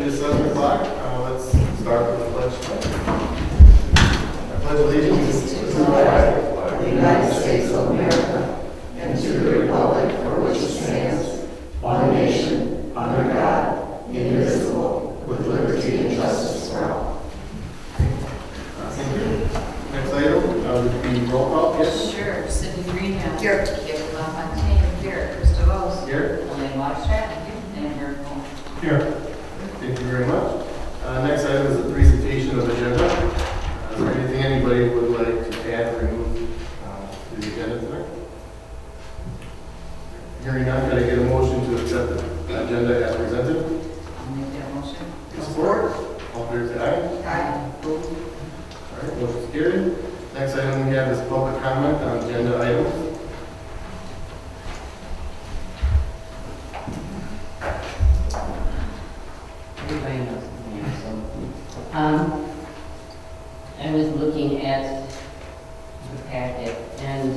It is 7 o'clock. Let's start with the pledge. I pledge allegiance to the flag of the United States of America and to the republic for which it stands, one nation, under God, indivisible, with liberty and justice for all. Thank you. Next item would be roll call. Yes. Sure. Cindy Greenhouse. Here. Kip LaFontaine. Here. Krista Rose. Here. Elaine Washrat. And Eric Holmes. Here. Thank you very much. Next item is the presentation of agenda. Is there anything anybody would like to add or remove to the agenda tonight? Hearing none, can I get a motion to accept the agenda as presented? I'll make that motion. Support. All fair say aye. Aye. All right, motion is carried. Next item we have is public comment on agenda items. Everybody knows the name, so. I was looking at the packet, and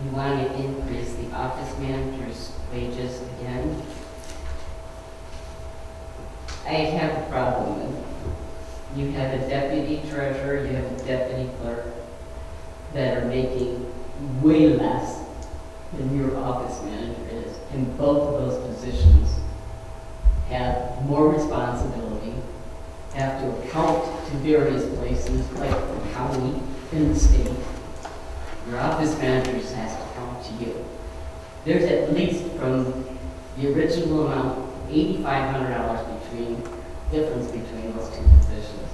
you want to increase the office manager's wages again. I have a problem with it. You have a deputy treasurer, you have a deputy clerk that are making way less than your office manager is, and both of those positions have more responsibility, have to account to various places like the county and the state. Your office manager just has to account to you. There's at least from the original amount, $8,500 difference between those two positions.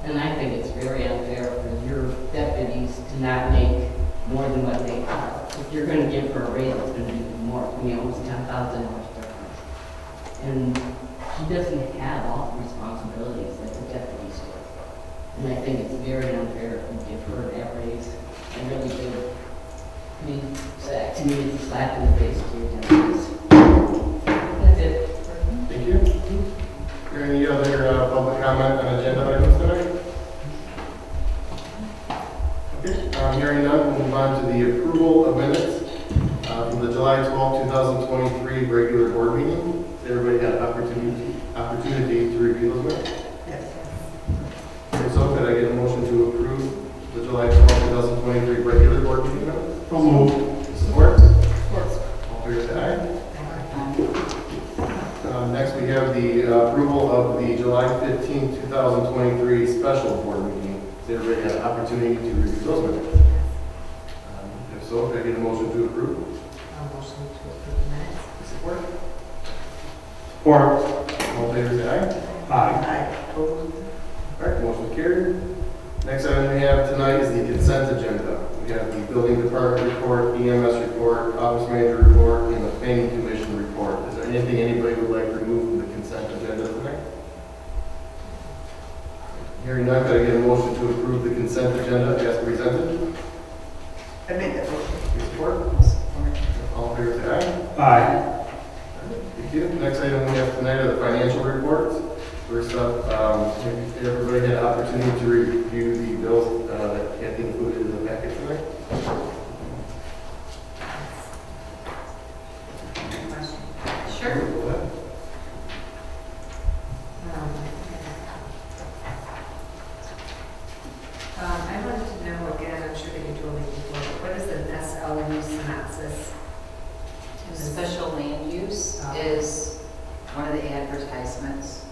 And I think it's very unfair for your deputies to not make more than what they are. If you're going to give her a raise, it's going to be more, almost $10,000 difference. And she doesn't have all the responsibilities that the deputies do. And I think it's very unfair if we give her that raise. I really do. I mean, to me, it's a slap in the face to your deputies. That's it. Thank you. Is there any other public comment on agenda items tonight? Okay, hearing none, we'll move on to the approval of minutes from the July 12, 2023 regular board meeting. Has everybody had opportunity to review those minutes? Yes. If so, could I get a motion to approve the July 12, 2023 regular board meeting minutes? So moved. Support? Support. All fair say aye. Next, we have the approval of the July 15, 2023 special board meeting. Has everybody had an opportunity to review those minutes? If so, could I get a motion to approve? A motion to approve the minutes. Support? Support. All in favor, say aye. Aye. Opposed? All right, motion carried. Next item we have tonight is the consent agenda. We have the building department report, EMS report, office manager report, and the planning commission report. Is there anything anybody would like to remove from the consent agenda tonight? Hearing none, could I get a motion to approve the consent agenda as presented? I make that motion. Support? All in favor, say aye. Aye. Thank you. Next item we have tonight are the financial reports. First up, have everybody had an opportunity to review the bills that Kathy included in the packet tonight? Sure. Go ahead. I wanted to know again, I'm sure that you told me before, but what is the SLU synopsis? Special land use is one of the advertisements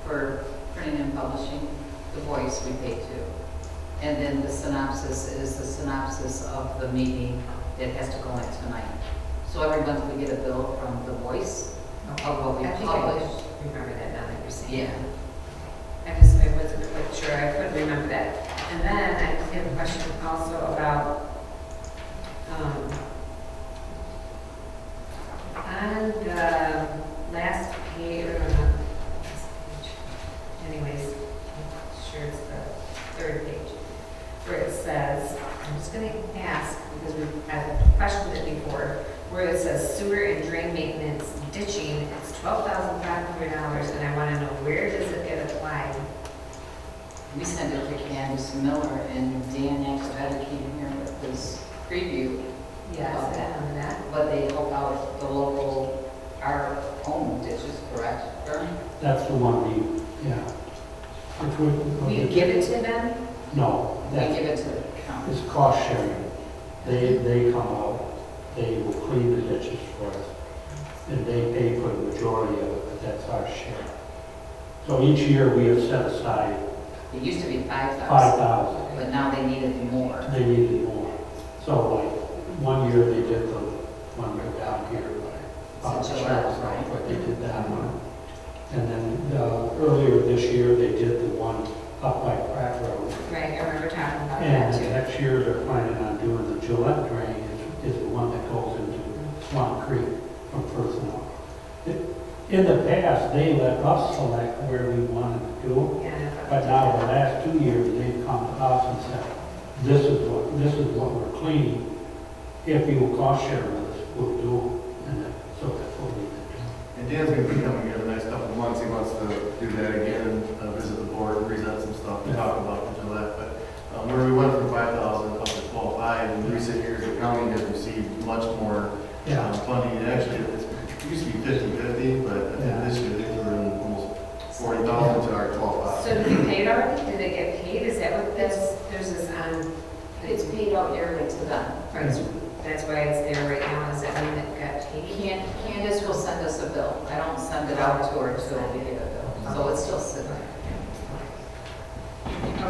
for printing and publishing. The Voice we pay to. And then the synopsis is the synopsis of the meeting that has to go in tonight. So every month we get a bill from The Voice of what we I think publish. I remember that now that you're saying. Yeah. I wasn't quite sure, I couldn't remember that. And then I have a question also about, on the last page, or not last page, anyways, I'm sure it's the third page, where it says, I'm just gonna ask, because I've questioned it before, where it says sewer and drain maintenance ditching, it's $12,500, and I wanna know, where does it get applied? We sent it to Candace Miller, and Dan actually came here with this preview. Yes, Okay. I know that. But they help out the local, our home ditches, correct, Vern? that's the one yeah. Which would. We give it to them? No, We that give it to the county. is cost sharing. They come out, they will clean the ditches for us, and they pay for the majority of it, but that's our share. So each year we have set aside It used to be 5,000, 5,000. but now they need it more. They needed more. So like, one year they did the one right down here by It's a Charles, Gillette, right? but they did that one. And then earlier this year, they did the one up by Pratt Road. Right, I remember talking about And that too. next year, they're planning on doing the Gillette drain is the one that goes into Swan Creek from First North. In the past, they let us select where we wanted to do, Yeah, but now the last 2 years, they've come to us and said, this is what we're cleaning. If you will cost share with us, we'll do it. And so that's what we did. And Dan's gonna be coming here the next couple of months, he wants to do that again, visit the board, present some stuff, and talk about the Gillette, but where we went from 5,000 up to 12,500, in recent years, the county has received much more Yeah. funding, and actually, it used to be 50/50, but I think this year, they threw in almost 40,000 to our 12,500. So did we pay it already? Did it get paid? Is that what this, there's this on? It's paid out yearly to them. Right, that's why it's there right now. Is that when it got paid? Candace will send us a bill. I don't send it out to her until we get a bill, so it's still sitting there.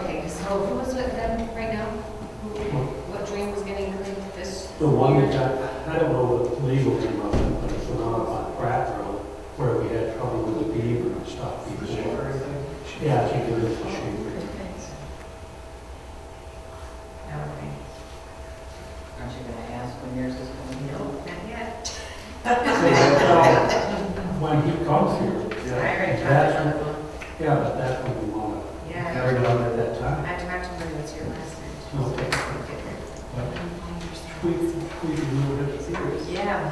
Okay, so who was with them right now? What drain was getting cleaned this? The one that got, I don't know the legal name of it, but it's the one up on Pratt Road where we had trouble with the beaver and stuff The before. shaver, I think? Yeah, I think it is the shaver. Okay. Aren't you gonna ask when yours is coming? No, not yet. When he comes here, I already talked to him on the phone. yeah, but that's when we want to Yeah, have it done at that time. I talked to him when he was here last night. Okay. We can move it serious. Yeah,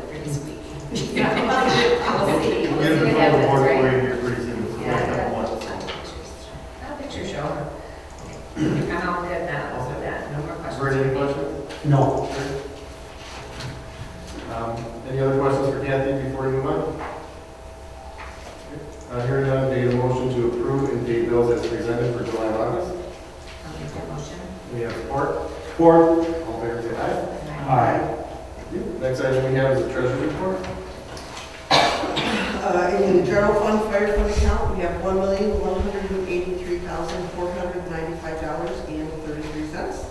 pretty sweet. We'll see. We'll get it before the board for you here pretty soon, so next couple of months. Picture show. I'm all good now, so that, no more questions. Bernie, any questions? No. Any other questions for Kathy before we move on? Hearing none, need a motion to approve and pay bills as presented for July and August. I'll make that motion. We have support. Fourth. All in favor, say aye. Aye. Thank you. Next item we have is the treasury report. In the general fund fire fund account, we have $1,183,495.33.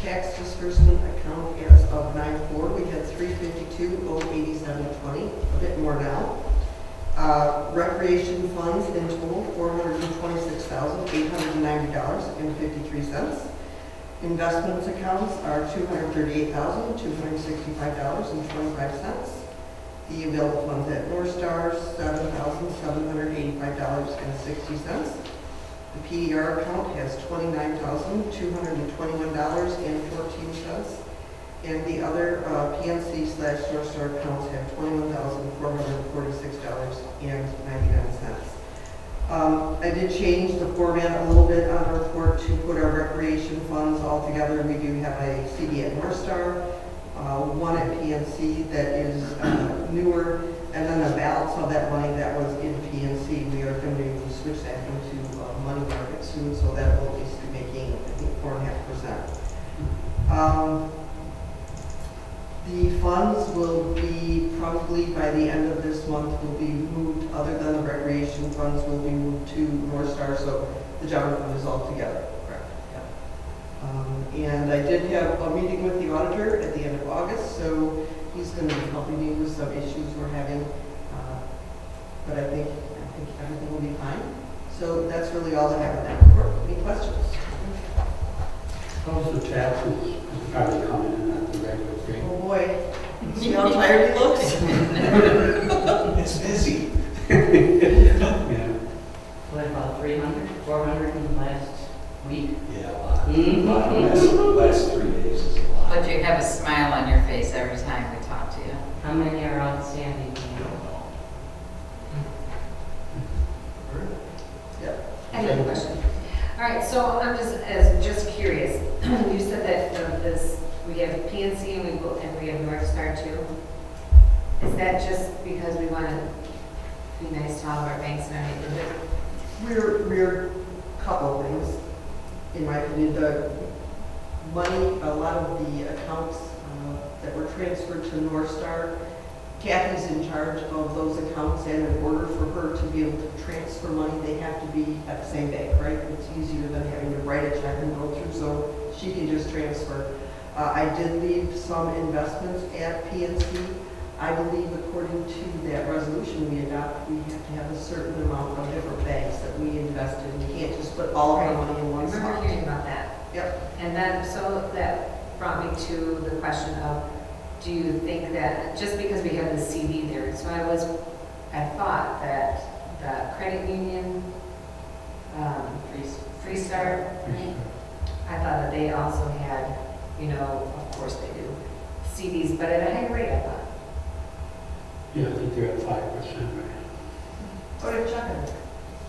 Tax disbursement account as of 9/4, we had $352,087.20, a bit more now. Recreation funds in total, $426,890.53. Investments accounts are $238,265.25. The available funds at North Star, $7,785.60. The PDR account has $29,221.14. And the other PNC/North Star accounts have $21,446.99. I did change the format a little bit on our report to put our recreation funds all together. We do have a CD at North Star, one at PNC that is newer, and then the balance of that money that was in PNC, we are going to switch that into money market soon, so that will at least be making, I think, 4.5%. The funds will be probably by the end of this month will be moved, other than the recreation funds will be moved to North Star, so the general fund is all together. Correct. And I did have a meeting with the auditor at the end of August, so he's going to be helping me with some issues we're having. But I think everything will be fine. So that's really all I have in that report. Any questions? How's the taxes? Are they coming in at the regular rate? Oh boy, see how tired he looks? It's busy. Yeah. What about 300, 400 in the last week? Yeah, last 3 days is a lot. But you have a smile on your face every time we talk to you. How many are outstanding? Do you know? I have a question. All right, so I'm just curious. You said that this, we have PNC and we have North Star too. Is that just because we want to be nice nice to all of our banks in our neighborhood. We're, couple of things, in my opinion, the money, a lot of the accounts that were transferred to North Star, Kathy's in charge of those accounts, and in order for her to be able to transfer money, they have to be at the same bank, right? It's easier than having to write a check and go through, so she can just transfer. I did leave some investments at PNC. I believe according to that resolution we adopted, we have to have a certain amount of different banks that we invest in. We can't just put all of our money in I one remember spot. hearing about that. Yep. And then, so that brought me to the question of, do you think that, just because we have the CD there, so I thought that the credit union, Freestar, I thought that they also had, of course they do, CDs, but at a higher rate, I thought. Yeah, I think they're at 5% right now. Go to check it.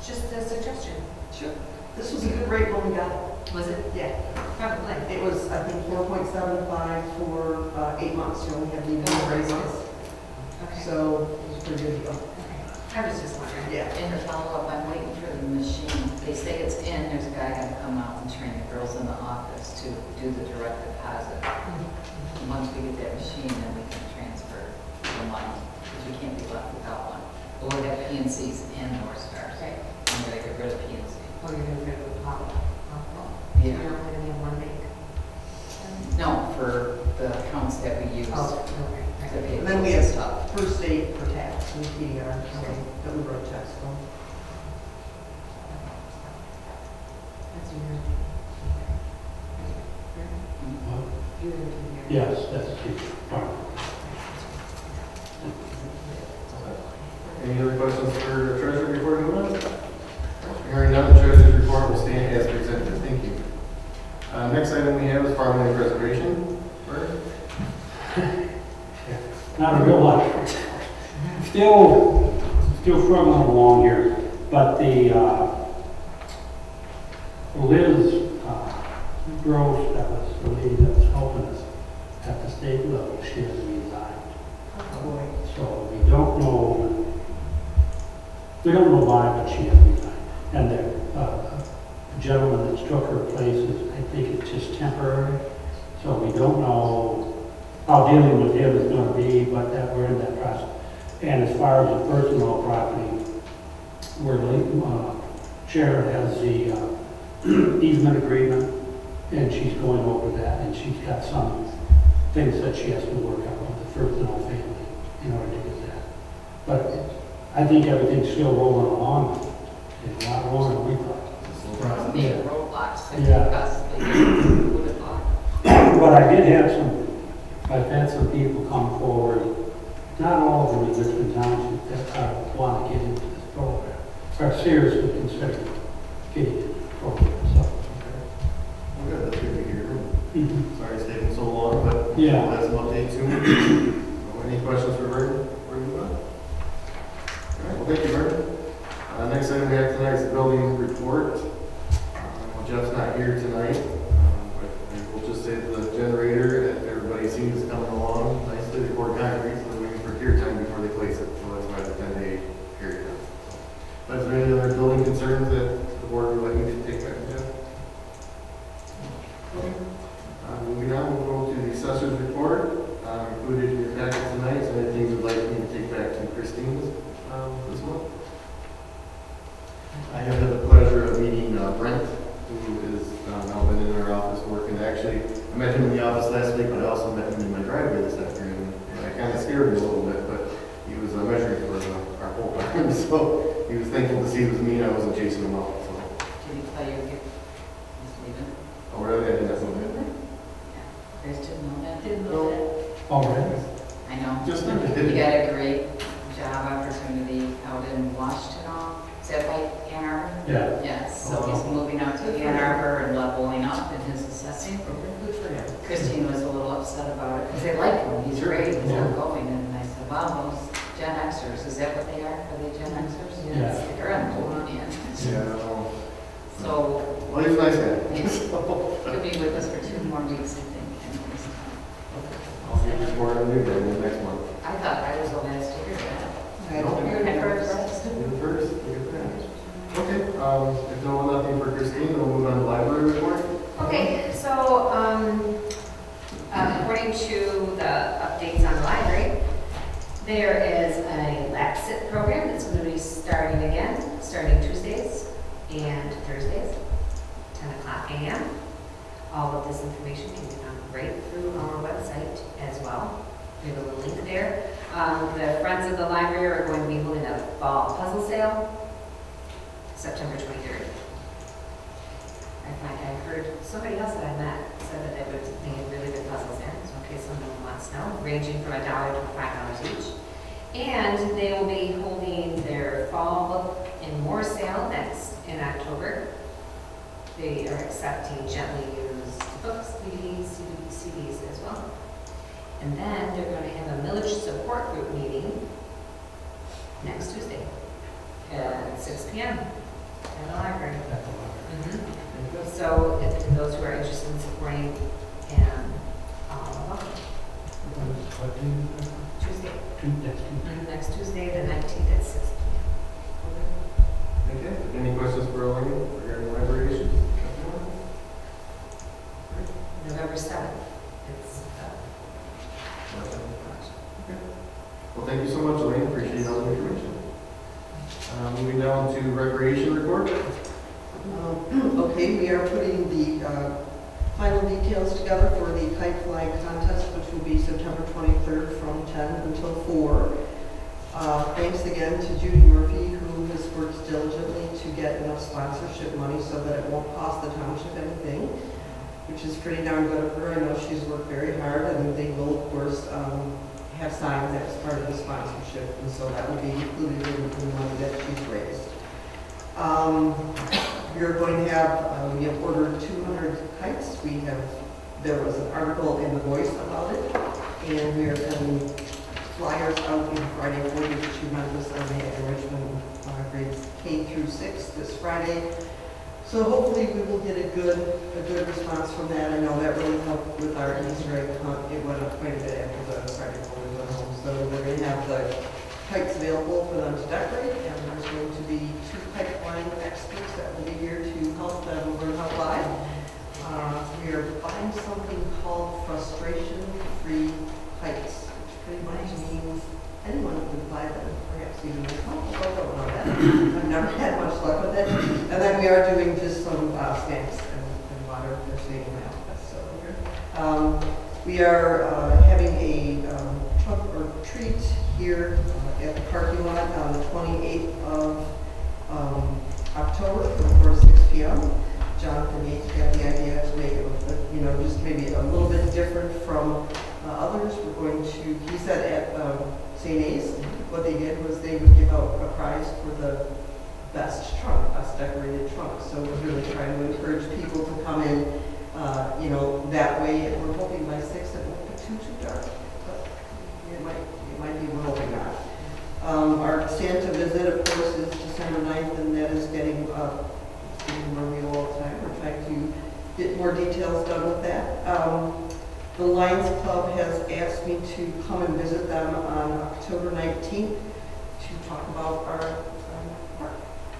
Just a suggestion. Sure. This was a good rate when we got it. Was it? Yeah. Probably. It was, I think, 4.75 for 8 months. You only have the rate months. Okay. So it was a pretty good deal. Okay. I was just wondering. Yeah. And to follow up, I'm waiting for the machine. They say it's in, there's a guy gonna come out and train the girls in the office to do the direct deposit. And once we get that machine, then we can transfer the money, because we can't be left without one. But we'll have PNCs and North Stars. Right. I'm gonna get rid of PNC. Oh, you're going to go to the pop. Yeah. You're not going to have one bank. No, for the accounts that we use to Oh, okay. pay And then we bills and have stuff. first aid for tax and TDR, so that we wrote checks for. That's your. Well, You would do your. yes, that's the part. Any other questions for the treasurer before we move on? Hearing none, the treasurer's report will stand as presented. Thank you. Next item we have is farmland preservation. Bert? Not a real lot. Still struggling along here, but the Liz Gross, that was the lady that was helping us at the state level, she has resigned. Oh, boy. So we don't know why, but she has resigned. And the gentleman that's took her place is, I think it's just temporary. So we don't know how dealing with him is gonna be, but that we're in that process. And as far as the personal property, where Sharon has the easement agreement, and she's going over that, and she's got some things that she has to work out with the personal family in order to get that. But I think everything's still rolling along. It's a lot longer than we thought. Maybe roadblocks that Yeah. take us, maybe would have blocked. But I did have I've had some people come forward, not all of them in Richmond Township, that want to get into this program, are seriously considering getting into the program, so. Well, good, that's good to hear. Mhm. Sorry it's taking so long, but Yeah. we'll have some updates soon. Any questions for Bert before we move on? All right, well, thank you, Bert. Next item we have tonight is the building report. Well, Jeff's not here tonight, but we'll just say the generator, that everybody seems is coming along nicely. They poured concrete, so they're waiting for cure time before they place it, so that's why the 10-day period. But is there any other building concerns that the board would like me to take back, Jeff? Okay. Moving on, we'll go to the assessor's report, included in your packet tonight. So anything you'd like me to take back to Christine's this month? I have had the pleasure of meeting Brent, who is now been in our office working. Actually, I met him in the office last week, but I also met him in my driveway this afternoon. And I kind of scared him a little bit, but he was measuring for our whole time, so he was thankful to see it was me and I wasn't chasing him out. So, Did he tell you he's leaving? oh really? I didn't know that. Chris didn't know that? Didn't No. know that. All right. I know. Just He like got a great job opportunity out in Washington. Is that by Ann Arbor? Yeah. Yes, so he's moving out to Ann Arbor and leveling up in his assessing. Good for him. Christine was a little upset about it, because they like him, he's great, he's Yeah. outgoing, and I said, wow, those Gen Xers, is that what they are? Are they Gen Xers? Yeah. They're on moving in. Yeah. So, Well, he's a nice guy. he'll be with us for 2 more weeks, I think. I'll get you more on the new building next month. I thought I was the last to hear that. I don't You're the first. You're the If no one, nothing for Christine, then we'll move on to library report. Okay, so, according to the updates on the library, there is a LAPSIT program that's going to be starting again, starting Tuesdays and Thursdays, 10 o'clock a.m. All of this information can be found right through our website as well. We have a little link there. The Friends of the Library are going to be holding a fall puzzle sale, September 23rd. I heard somebody else that I met said that they had really good puzzles there, so in case someone wants to know, ranging from $1 to $5 each. And they will be holding their fall book and more sale next in October. They are accepting gently used books, DVDs, CDs as well. And then they're going to have a millage support group meeting next Tuesday at 6 p.m. at the library. So if to those who are interested in supporting, and Tuesday, next Tuesday, the 19th at 6 p.m. Okay, any questions for Elaine regarding library issues? November 7th. It's Well, thank you so much, Elaine, appreciate all the information. Moving down to recreation report. Okay, we are putting the final details together for the kite flying contest, which will be September 23rd from 10 until 4. Thanks again to Judy Murphy, who has worked diligently to get enough sponsorship money so that it won't cost the township anything, which is pretty darn good of her. I know she's worked very hard, and they will, of course, have signs that was part of the sponsorship, and so that will be included in the money that she's raised. We're going to have, we have ordered 200 kites. There was an article in The Voice about it, and we are sending flyers out in Friday for you to Memphis in Richmond, grades K through 6 this Friday. So hopefully we will get a good response from that. I know that really helped with our Easter egg hunt. It went up quite a bit after the Friday before we went home. So we're going to have the kites available for them to decorate, and there's going to be 2 kite flying experts that will be here to help them learn how to fly. We are buying something called frustration-free kites, which pretty much means anyone can fly them, perhaps even myself, although I don't know that. I've never had much luck with it. And then we are doing just some snacks and water for staying in my office. So we are having a trunk or treat here at the parking lot on the 28th of October from 4 to 6 p.m. Jonathan Yates had the idea to make it, just maybe a little bit different from others. We're going to, he said at St. A's, what they did was they would give out a prize for the best trunk, best decorated trunk. So we're really trying to encourage people to come in, that way. And we're hoping by 6 it won't be too dark, but it might be, we're hoping not. Our Santa visit, of course, is December 9th, and that is getting where we all the time. We're trying to get more details done with that. The Lions Club has asked me to come and visit them on October 19th to talk about our park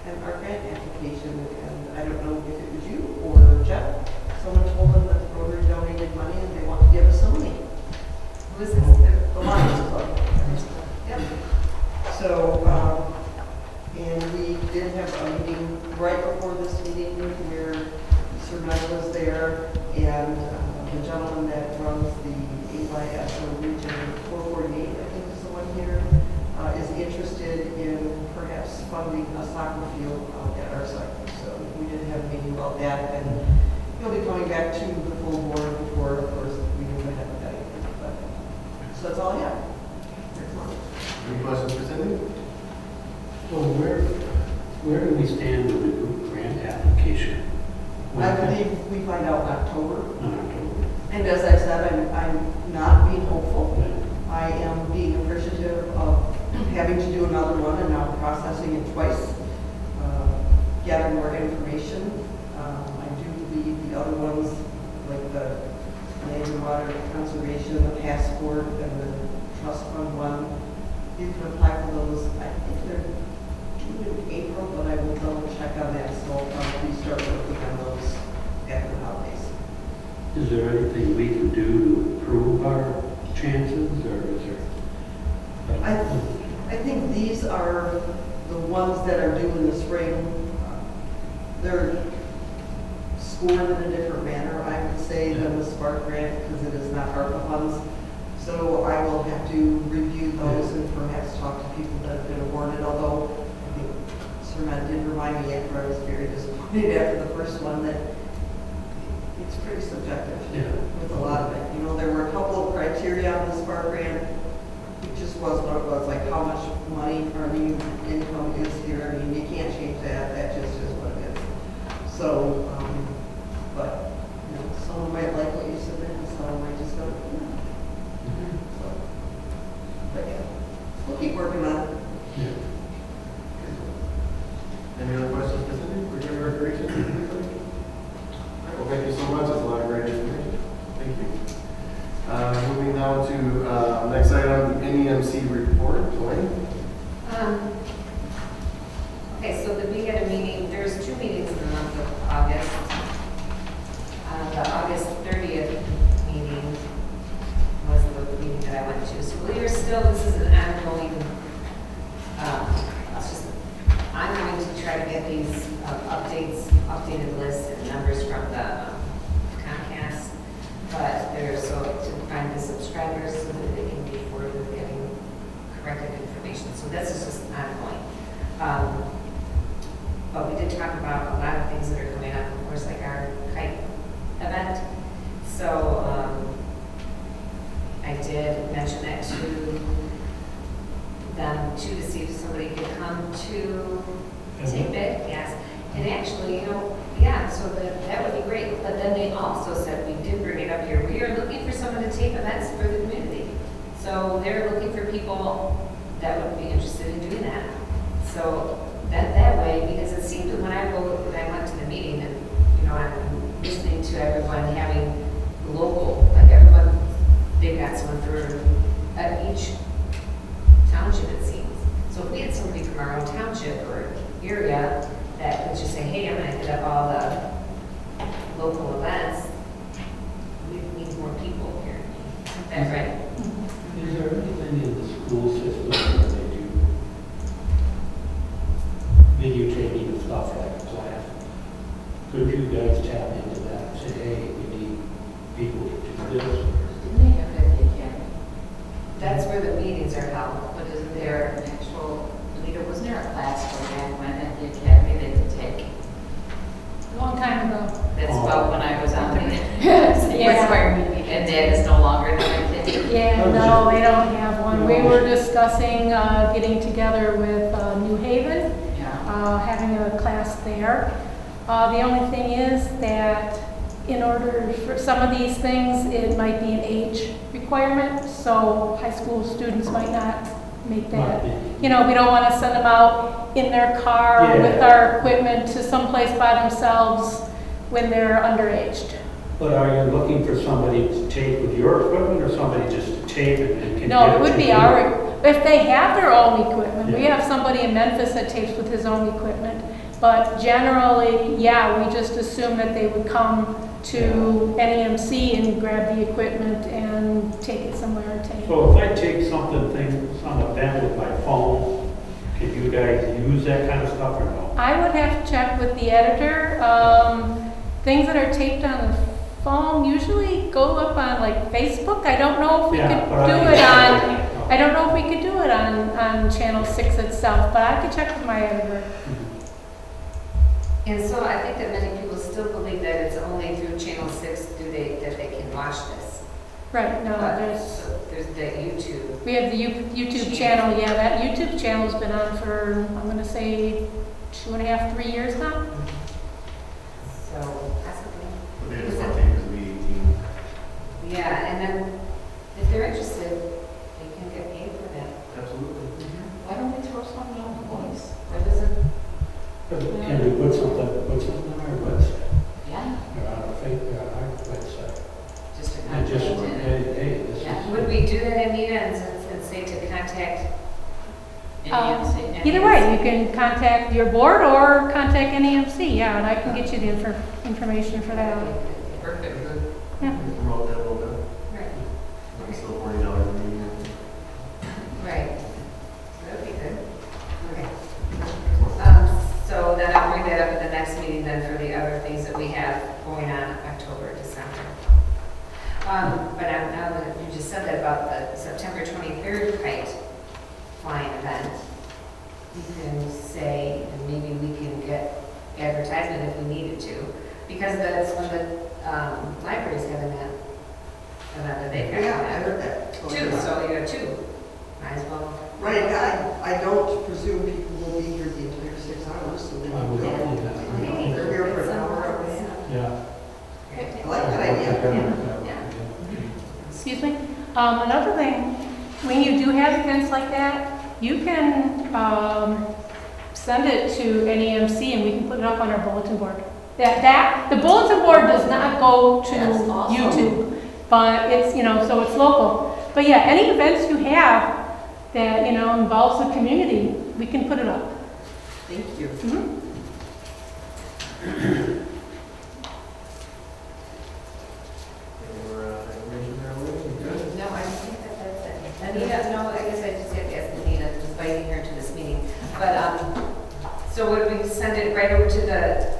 and our grant application. And I don't know if it was you or Jeff. Someone told them that the Rotary donated money and they want to give us some money. Who is this? The Lions Club. Yep. So, and we did have a meeting right before this meeting where Sir Knight was there, and the gentleman that runs the AYSO Region 448, I think is the one here, is interested in perhaps funding a soccer field at our site. So we did have a meeting about that, and he'll be coming back to the full board before, of course, we move ahead with that. So that's all I have. Any questions for Cindy? So where do we stand with the group grant application? I believe we find out in October. In October. And as I said, I'm not being hopeful. I am being appreciative of having to do another one and now processing it twice, gather more information. I do believe the other ones, like the land and water conservation, the passport, and the trust fund one, you can apply for those. I think they're due in April, but I will double check on that Is there anything we can do to improve our chances, or is there? I think these are the ones that are due in the spring. They're scored in a different manner, I would say, than the Spark grant, because it is not ARPA funds. So I will have to review those and perhaps talk to people that have been awarded, although I think Sir Matt did remind me after I was very disappointed after the first one that it's pretty subjective Yeah. with a lot of it. You know, there were a couple of criteria on the Spark grant. It just was what it was, like how much money or income is here. I mean, you can't change that. That just is what it is. So, but, you know, someone might like what you submit and someone might just go, no. So, but yeah, we'll keep working on it. Yeah. Any other questions for Cindy regarding recreation? All right, well, thank you so much. That's a lot of great information. Thank you. Moving now to next item, the NEMC report. Elaine? Okay, so we had a meeting, there's 2 meetings in the month of August. The August 30th meeting was the meeting that I went to. So we are still, this is an ongoing, I'm going to try to get these updated lists and numbers from the Comcast, but there's so to find the subscribers so that they can be forwarded with getting corrected information. So this is just ongoing. But we did talk about a lot of things that are coming up, of course, like our kite event. So I did mention that to them too, to see if somebody could come to tape it, yes. And actually, you know, yeah, so that would be great. But then they also said, we did bring it up here, we are looking for someone to tape events for the community. So they're looking for people that would be interested in doing that. So that way, because it seemed when I went to the meeting and, you know, I'm listening to everyone having local, like everyone, they've got someone for each township, it seems. So if we had somebody from our own township or area that could just say, hey, I'm gonna hit up all the local events, we need more people here. Isn't that right? Is there anything in the school system where they do videotaping and stuff like class? Could you guys tap into that and say, hey, we need people to do this? Didn't they have it at the academy? That's where the meetings are held. But isn't there an actual, Lita, wasn't there a class where back when at the academy they could take? Long time ago. That's Oh. about when I was on the Yeah. requirement, and that is no longer the activity. Yeah, no, they don't have one. We were discussing getting together with New Haven, Yeah. having a class there. The only thing is that in order for some of these things, it might be an age requirement, so high school students might not make that. You know, we don't want to send them out in their car Yeah. with our equipment to someplace by themselves when they're underaged. But are you looking for somebody to tape with your equipment or somebody just to tape it and can No, get it would to be you? if they have their own equipment. We Yeah. have somebody in Memphis that tapes with his own equipment. But generally, yeah, we just assume that they would come to NEMC and grab the equipment and take it somewhere and tape it. So if I take some event with my phone, can you guys use that kind of stuff or no? I would have to check with the editor. Things that are taped on the phone usually go up on like Facebook. I don't know if we Yeah, could but do I mean- it on, I don't know if we could do it on Channel 6 itself, but I could check with my editor. And so I think that many people still believe that it's only through Channel 6 that they can watch this. Right, no, But there's, there's the YouTube. we have the YouTube channel, yeah, that YouTube channel's been on for, I'm gonna say, 2.5, 3 years now. So possibly. But they just want to take this meeting. Yeah, and then if they're interested, they can get paid for that. Absolutely. Why don't we throw something on the voice? Why doesn't, Can we put something on our website, yeah, or on our website? just to And just, contact hey, this Yeah. is. Would we do that, Anita, and say to contact? NEMC. Either way, you can contact your board or contact NEMC, yeah, and I can get you the information for that. Perfect. Yeah. next meeting then for the other things that we have going on October, December. But now that you just said that about the September 23rd kite flying event, you can say, and maybe we can get advertisement if we needed to, because that's when the library's having that event that they've got. Yeah, I heard that. Two, so you have two. Might as well. Right, I don't presume people will be here the entire 6 hours, so they I will would go. do that. They're here for an hour. Yeah. I like that idea. Excuse me? Another thing, when you do have events like that, you can send it to NEMC and we can put it up on our bulletin board. The bulletin board does not go to That's awesome. YouTube, but it's, so it's local. But yeah, any events you have that, involves the community, we can put it up. Thank you. Mhm. No, I think that's it. Anita, no, I guess I just have to ask Anita, inviting her to this meeting. But, so would we send it right over to the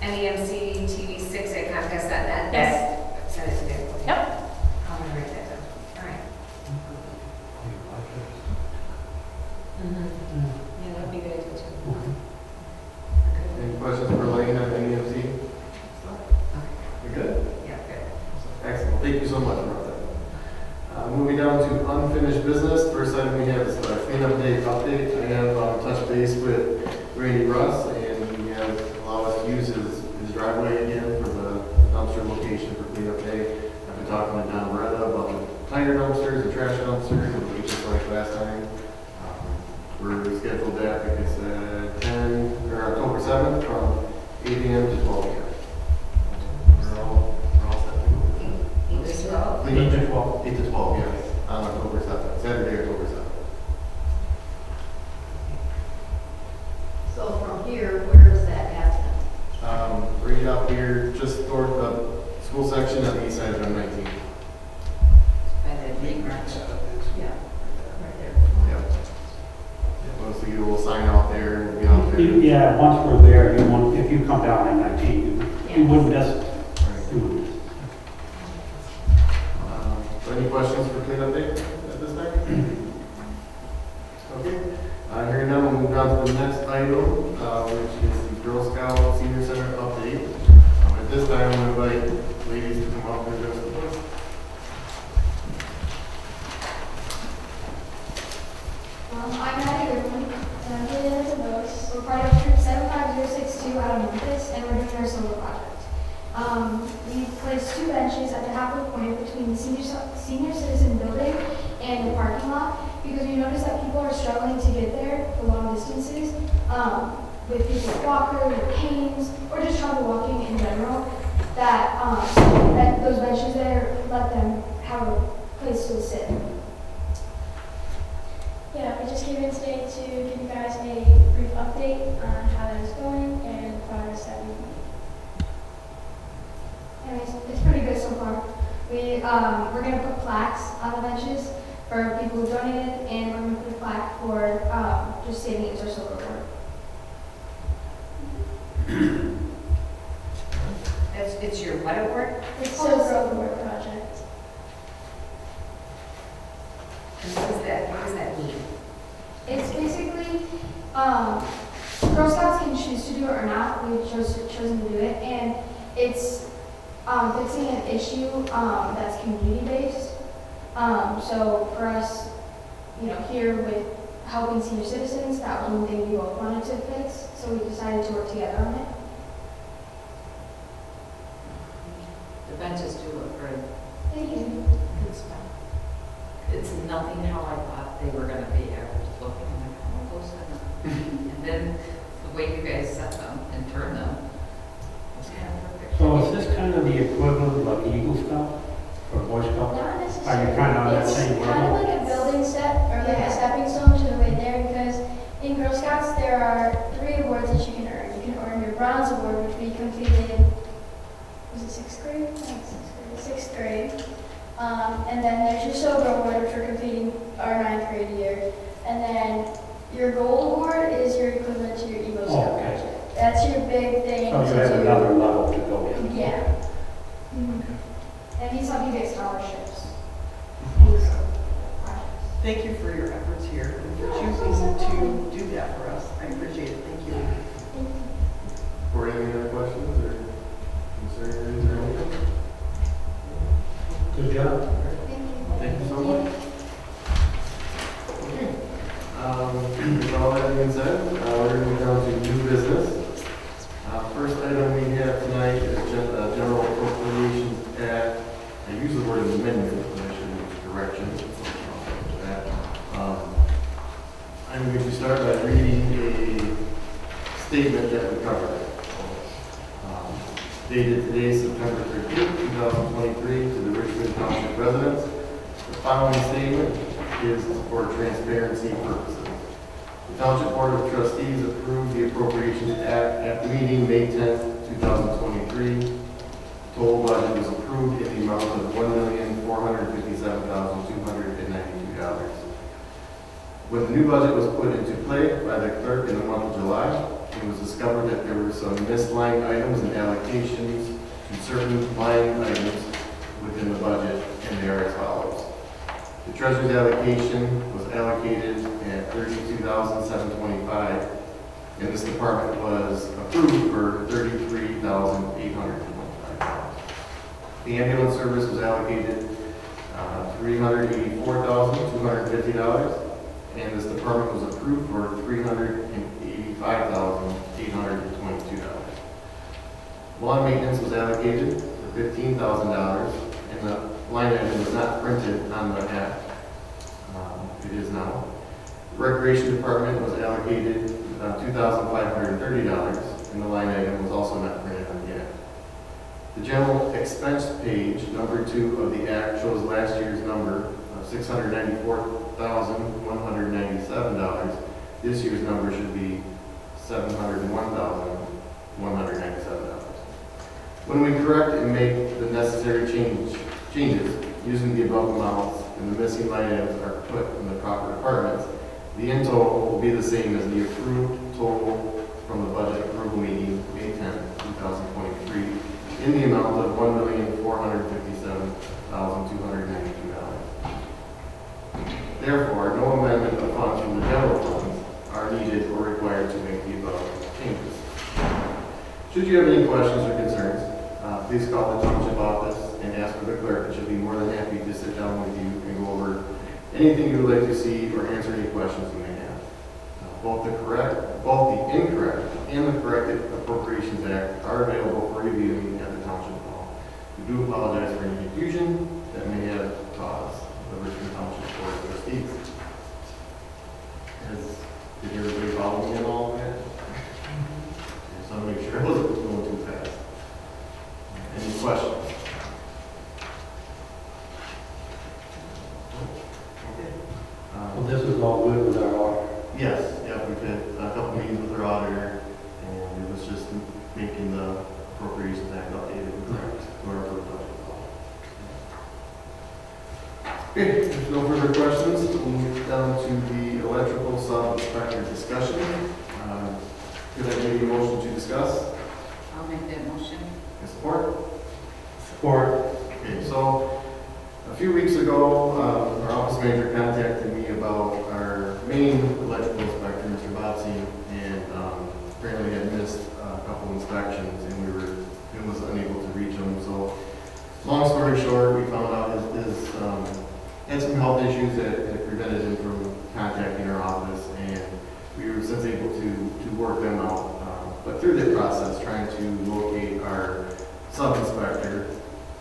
NEMC TV6 at Comcast.net? Yes. Send it to them. Okay. Yep. I'm gonna write that down. All right. Yeah, that'd be good too. Any questions for Lane at NEMC? You good? Yeah, good. Excellent, thank you so much, Martha. Moving down to unfinished business, first item we have is the cleanup day update. I have touched base with Randy Russ, and he has allowed us to use his driveway again for the dumpster location for cleanup day. I've been talking to Don Beretta about the tire dumpsters, the trash dumpsters, and we just like last time. We're scheduled that, like I said, October 7th from 8 a.m. to 12 a.m. We're all set to go. 8 to 12? Cleanup 8 to day. 12. 8 to 12, yes, on October 7th, Saturday, October 7th. So from here, where is that happen? Right up here, just toward the school section on the east side of M19. By the playground. Yeah, right there. Yep. Once we get a little sign out there and be out there. Yeah, once we're there, if you come down at 19, you wouldn't miss it. Right. You wouldn't. So any questions for cleanup day at this time? Okay, hearing none, we'll move on to the next item, which is the Girl Scout Senior Center update. At this time, I'm going to invite ladies to come up and address the board. I'm Maddie Richmond, and I'm here at the books. We're part of Troop 75062 out of Memphis, and we're doing our solo project. We placed 2 benches at the halfway point between the senior citizen building and the parking lot because we noticed that people are struggling to get there for long distances with people with walkers or canes or just trouble walking in general. That those benches there let them have a place to sit. Yeah, we just came in today to give you guys a brief update on how that is going and the progress that we've made. And it's pretty good so far. We're going to put plaques on the benches for people who donated, and we're going to put a plaque for just stating it's our solo board. It's your what award? It's still a solo board project. And what does that mean? It's basically, Girl Scouts can choose to do it or not. We've chosen to do it, and it's fixing an issue that's community-based. So for us, here with helping senior citizens, that was one thing we both wanted to fix, so we decided to work together on it. The benches do look great. Thank you. It's nothing how I thought they were gonna be. I was looking, I'm like, oh, those are not. And then the way you guys set them and turn them was kind of perfect. So is this kind of the equivalent of Eagle Scout or Boy Scout? Not Are you necessarily. kind of on that same It's kind of level? like a building step, or like a stepping stone to the way there, because in Girl Scouts, there are 3 awards that you can earn. You can earn your Bronze Award, which we completed, was it 6th grade? I think 6th grade. And then there's your Silver Award, which we're completing our 9th grade year. And then your Gold Award is your equivalent to your Eagle Oh, Scout okay. project. That's your big thing So you to have do. another level to go in. Yeah. And he's helping get scholarships. And so, projects. Thank you for your efforts here and for choosing to do that for us. I appreciate it. Thank you. Or any other questions or concerns or anything? Good job. Thank you so much. Okay. With all that being said, we're going to move down to new business. First item we have tonight is General Appropriations Act. I use the word amendment, but I should use correction. I'm going to start by reading a statement that we covered. Dated today, September 13th, 2023, to the Richmond Township residents. The following statement is for transparency purposes. The Township Board of Trustees approved the Appropriations Act at the meeting May 10th, 2023. The total budget was approved in the amount of $1,457,292. When the new budget was put into play by the clerk in the month of July, it was discovered that there were some missed line items and allocations to certain line items within the budget, and they are as follows. The treasurer's allocation was allocated at $32,725, and this department was approved for $33,825. The ambulance service was allocated $384,250, and this department was approved for $385,822. Lawn maintenance was allocated for $15,000, and the line item was not printed on the app. It is now. The recreation department was allocated $2,530, and the line item was also not printed on the app. The general expense page, number 2 of the act, shows last year's number of $694,197. This year's number should be $701,197. When we correct and make the necessary changes using the above amounts and the missing line items are put in the proper departments, the end total will be the same as the approved total from the budget approval meeting May 10, 2023, in the amount of $1,457,292. Therefore, no amendment of funds from the general funds are needed or required to make the above changes. Should you have any questions or concerns, please call the township office and ask for the clerk. It should be more than happy to sit down with you and go over anything you would like to see or answer any questions you may have. Both the incorrect and the corrected Appropriations Act are available for reviewing at the township hall. We do apologize for any confusion that may have caused the Richmond Township Board of Trustees. Did everybody follow me in all of that? Just want to make sure I wasn't going too fast. Any questions? Okay. Well, this is all good with our auditor. Yes, yeah, we've had a couple meetings with our auditor, and it was just making the Appropriations Act updated and correct to our approved budget. Okay, if no further questions, we'll move down to the electrical sub-inspector discussion. Could I get a motion to discuss? I'll make that motion. And support? Support. Okay, so a few weeks ago, our office manager contacted me about our main electrical inspector, Mr. Botsy, and apparently had missed a couple inspections, and he was unable to reach him. So, long story short, we found out his had some health issues that prevented him from contacting our office, and we were since able to work them out. But through that process, trying to locate our sub-inspector,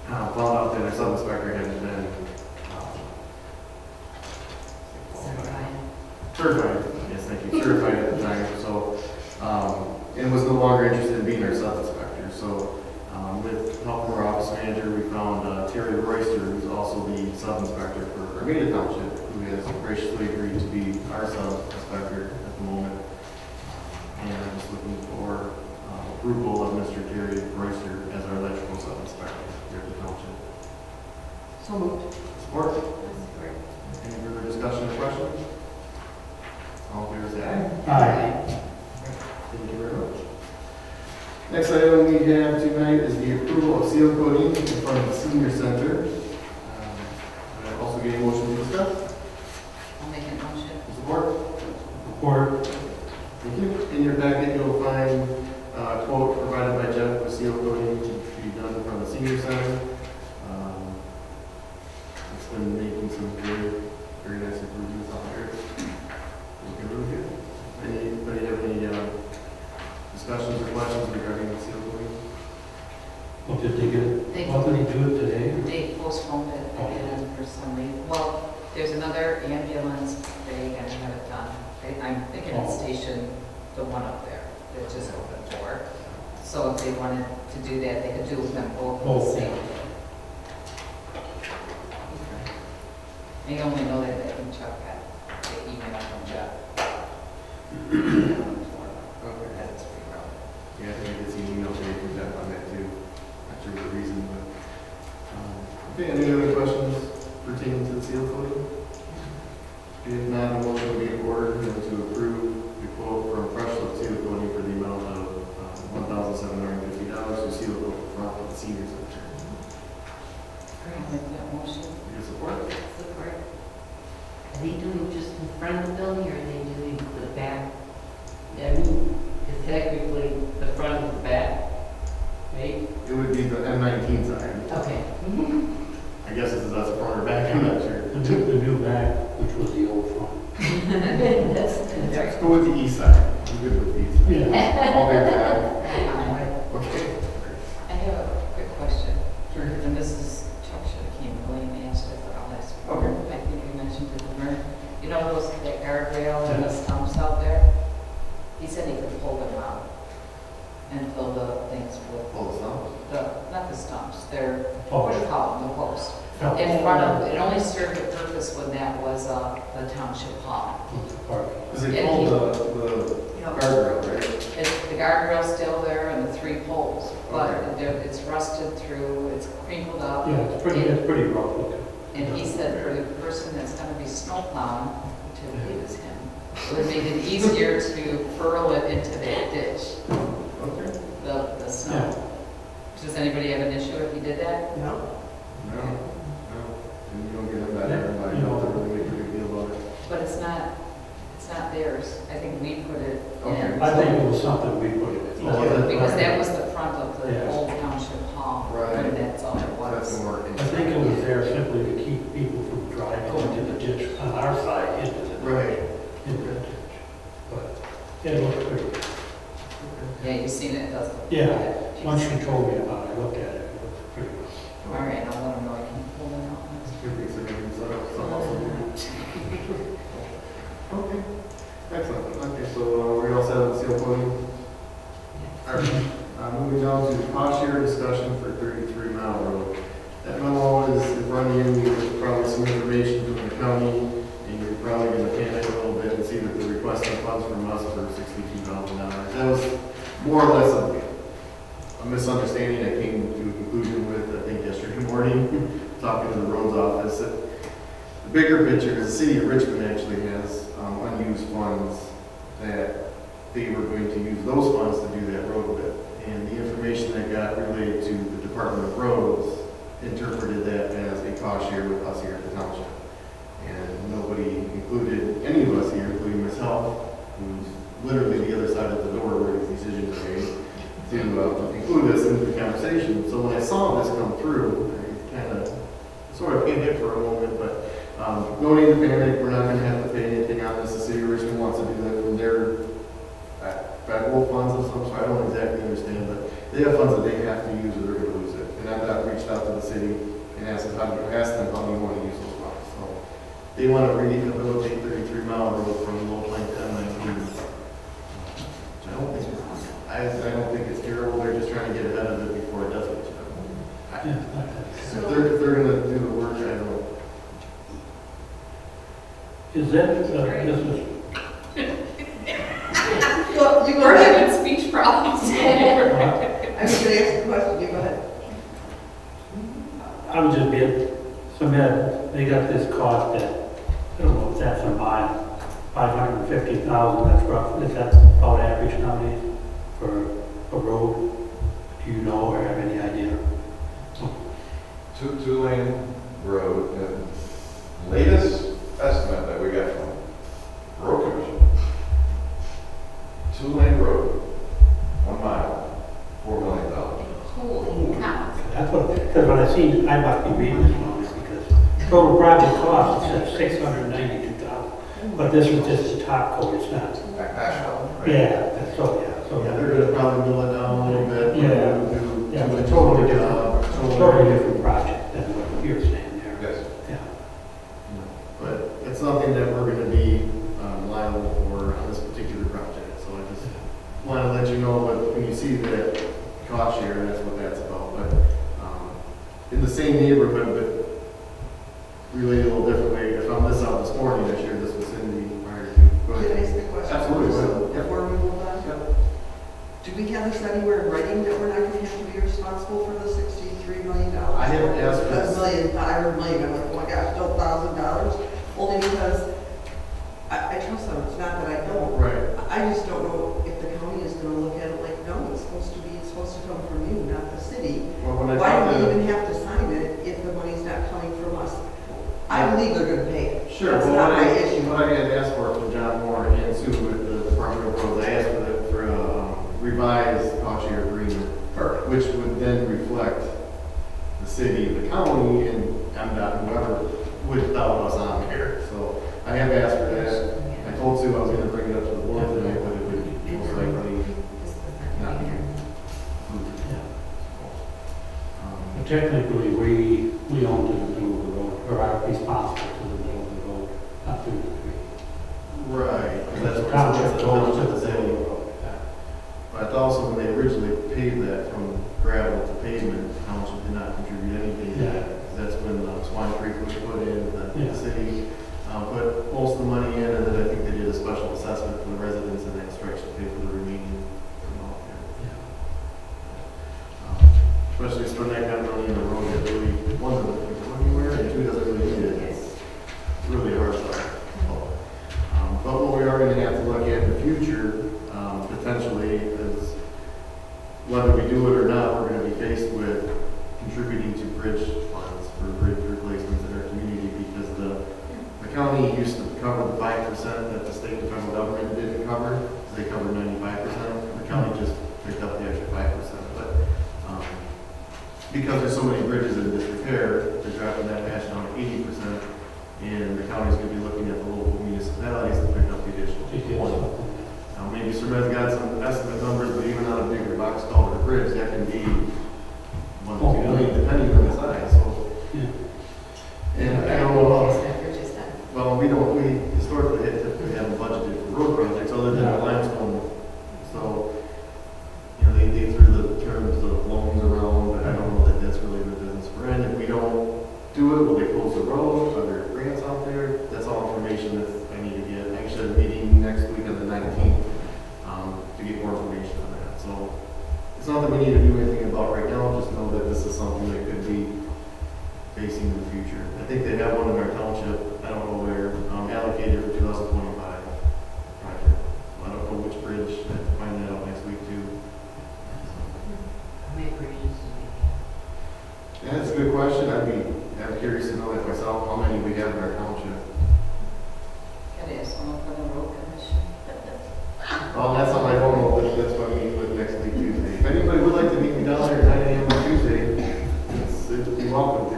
found out that our sub-inspector had been certified. Yes, thank you. Certified at the time. So, and was no longer interested in being our sub-inspector. So, with help from our office manager, we found Terry Royster, who's also the sub-inspector for Armada Township, who has graciously agreed to be our sub-inspector at the moment. And I'm just looking for approval of Mr. Terry Royster as our electrical sub-inspector here at the township. So moved. Support? Any further discussion or questions? All in favor, say aye. Aye. Thank you very much. Next item we have tonight is the approval of seal coating in front of the senior center. I also get a motion to discuss. I'll make a motion. Support. Or, Thank you. In your packet, you'll find a quote provided by Jeff for seal coating to be done in front of the senior center. It's been making some very nice improvements on there. Looking really good. Anybody have any discussions or questions regarding the seal coating? what did they get? What did they do it today? They postponed it again for some reason. Well, there's another ambulance, they gotta have it done. I'm thinking it's station, the one up there, that just opened for. So if they wanted to do that, they could do them both at the same day. I only know that I think Chuck got the email from Jeff. Okay. That's pretty rough. Yeah, I think I did see an email today from Jeff on that too. Not sure the reason, but. Okay, any other questions pertaining to the seal coating? If not, a motion will be in order to approve the quote for professional seal coating for the amount of $1,750 to seal coat the front of the senior center. I'll make that motion. Your support? Support. Are they doing just in front of the building, or are they doing the back? I mean, it's technically the front of the back, right? It would be the M19 side. Okay. I guess this is us front or back, I'm not sure. The new back, which was the old front. Let's go with the east side. I'm good with the east side. Yeah. All the way back. Okay. I have a quick question. Sure. And this is, Chuck should have came early and asked it, but I'll ask. Okay. I think you mentioned it, Mer. You know those, the guardrail and the stumps out there? He said he could pull them out and fill the things with Pull this out. not the stumps, they're, what do you call them, the post. Felt In front of, it only served a purpose when that was, the township hall. Because they pulled the guardrail, right? The guardrail's still there and the 3 poles, but Okay. it's rusted through, it's crinkled up. Yeah, it's pretty rough looking. And he said for the person that's gonna be snow plowing, which I believe is him, it would make it easier to furl it into that ditch, Okay. the snow. Does anybody have an issue if he did that? No? No, no. And you don't get them back there, but you don't have to really make a big deal about it. But it's not theirs. I think we put it Okay. in. I think it was something we put in. Because that was the front of the Yes. old township hall, Right. and that's all it That's was. more. I think it was there simply to keep people from driving into the ditch on our side, into the Right. ditch. But it looked pretty. Yeah, you've seen it, doesn't it? Yeah, once you told me about it, I looked at it, it looked pretty good. All right, I'll let them know I can pull them out next Good things that can be set up, some also. Okay, excellent. Okay, so we're all set on seal coating? All right, moving down to cost share discussion for 33 Mile Road. That memo is in front of you, there's probably some information from the county, and you're probably going to panic a little bit and see that they're requesting funds from us for $62,000. That was more or less a misunderstanding I came to a conclusion with, I think, yesterday morning, talking to the roads office. The bigger picture is the city of Richmond actually has unused funds that they were going to use those funds to do that road with. And the information that got relayed to the Department of Roads interpreted that as a cost share with us here at the township. And nobody included any of us here, including myself, who's literally the other side of the door where these decisions are made, to include us in the conversation. So when I saw this come through, I kind of sort of hit for a moment, but no need to panic. We're not going to have to pay anything on this. The city of Richmond wants to do that from their federal funds of some sort. I don't exactly understand, but they have funds that they have to use or they're going to lose it. And I've reached out to the city and asked them how do you want to use those funds. So they want to rehabilitate 33 Mile Road from Low Plain to M19. I don't think it's terrible. They're just trying to get ahead of it before it does get terrible. If they're going to do the work, I don't. Is that, this is, We're having speech problems. I was going to ask a question, you go ahead. I was just being, they got this cost at, I don't know if that's a mile, 550,000, that's rough, is that about average nowadays for a road? Do you know or have any idea? Two-lane road, and latest estimate that we got from Road Commission. Two-lane road, 1 mile, $4 million. Holy cow. That's what, because when I see, I must be reading this wrong, because total project cost, it says $692,000. But this is just the top coat, it's not. Asphalt, right? Yeah, that's so, yeah, so. Yeah, they're gonna probably mill it down a little bit. Yeah. Yeah, Do it's a a totally job. totally different project than what you're saying there. Yes. Yeah. But it's nothing that we're gonna be liable for on this particular project, so I just wanna let you know, but when you see that cost share, that's what that's about, but, in the same neighborhood, but related a little differently, I found this out this morning, I shared this with Cindy prior to. Go Can I ahead. ask a question? Absolutely. So, Yep. before we move on? Yep. Do we have this anywhere in writing that we're not going to have to be responsible for the $63 million? I haven't asked for this. $1.5 million, I'm like, oh my gosh, still $1,000? Only because I trust them, it's not that I don't. Right. I just don't know if the county is going to look at it like, no, it's supposed to come from you, not the city. Well, when I Why talked do we to, even have to sign it if the money's not coming from us? I believe they're going to pay it. sure, That's well, not my issue. what I had asked for from John Moore and Sue with the Department of Roads, I asked for a revised cost share agreement, Perfect. which would then reflect the city, the county, and MDOT, whoever without us on here. So I have asked for that. I told Sue I was gonna bring it up to the board tonight, but it would most likely not be approved. Yeah. Um, Technically, we own to the middle of the road, or are responsible to the middle of the road, not through the street. Right, and that's The what township it's owns to to the the city. middle of the road. Yeah. But also, when they originally paved that from gravel to pavement, the township did not contribute anything to that. 'Cause that's when Swan Creek was put in, Yeah. the city put most of the money in, and then I think they did a special assessment for the residents in that stretch to pay for the remaining amount there. Especially when that got money in the road, it really, one doesn't put anywhere, and two doesn't really need it. It's really hard stuff. But what we are gonna have to look at in the future, potentially, is whether we do it or not, we're gonna be faced with contributing to bridge funds for bridge replacements in our community, because the county used to cover the 5% that the state and federal government didn't cover. They covered 95%. The county just picked up the extra 5%. But because there's so many bridges in disrepair, they're dropping that match down to 80%. And the county's going to be looking at the local municipalities to pick up the additional 20. Now, maybe Surmet's got some estimate numbers, but even on a bigger box culvert bridge, that can be 1 to 2 million, depending on the size. So, and I don't know about. Well, we historically haven't budgeted for road projects other than the limestone. So, they threw the terms of loans around, but I don't know that that's really the business we're in. If we don't do it, will they close the road? Are there grants out there? That's all information that I need to get. I actually have a meeting next week on the 19th to get more information on that. So, it's not that we need to do anything about right now, just know that this is something that could be facing in the future. I think they have one in our township, I don't know where, allocated for 2025 project. I don't know which bridge, I have to find that out next week too. Yeah, that's a good question. I'm curious to know that myself, how many we have in our township. Gotta ask someone from the road commission. Well, that's on my phone, but that's what I meet with next week Tuesday. If anybody would like to meet me down there at 9 a.m. on Tuesday, you're welcome to.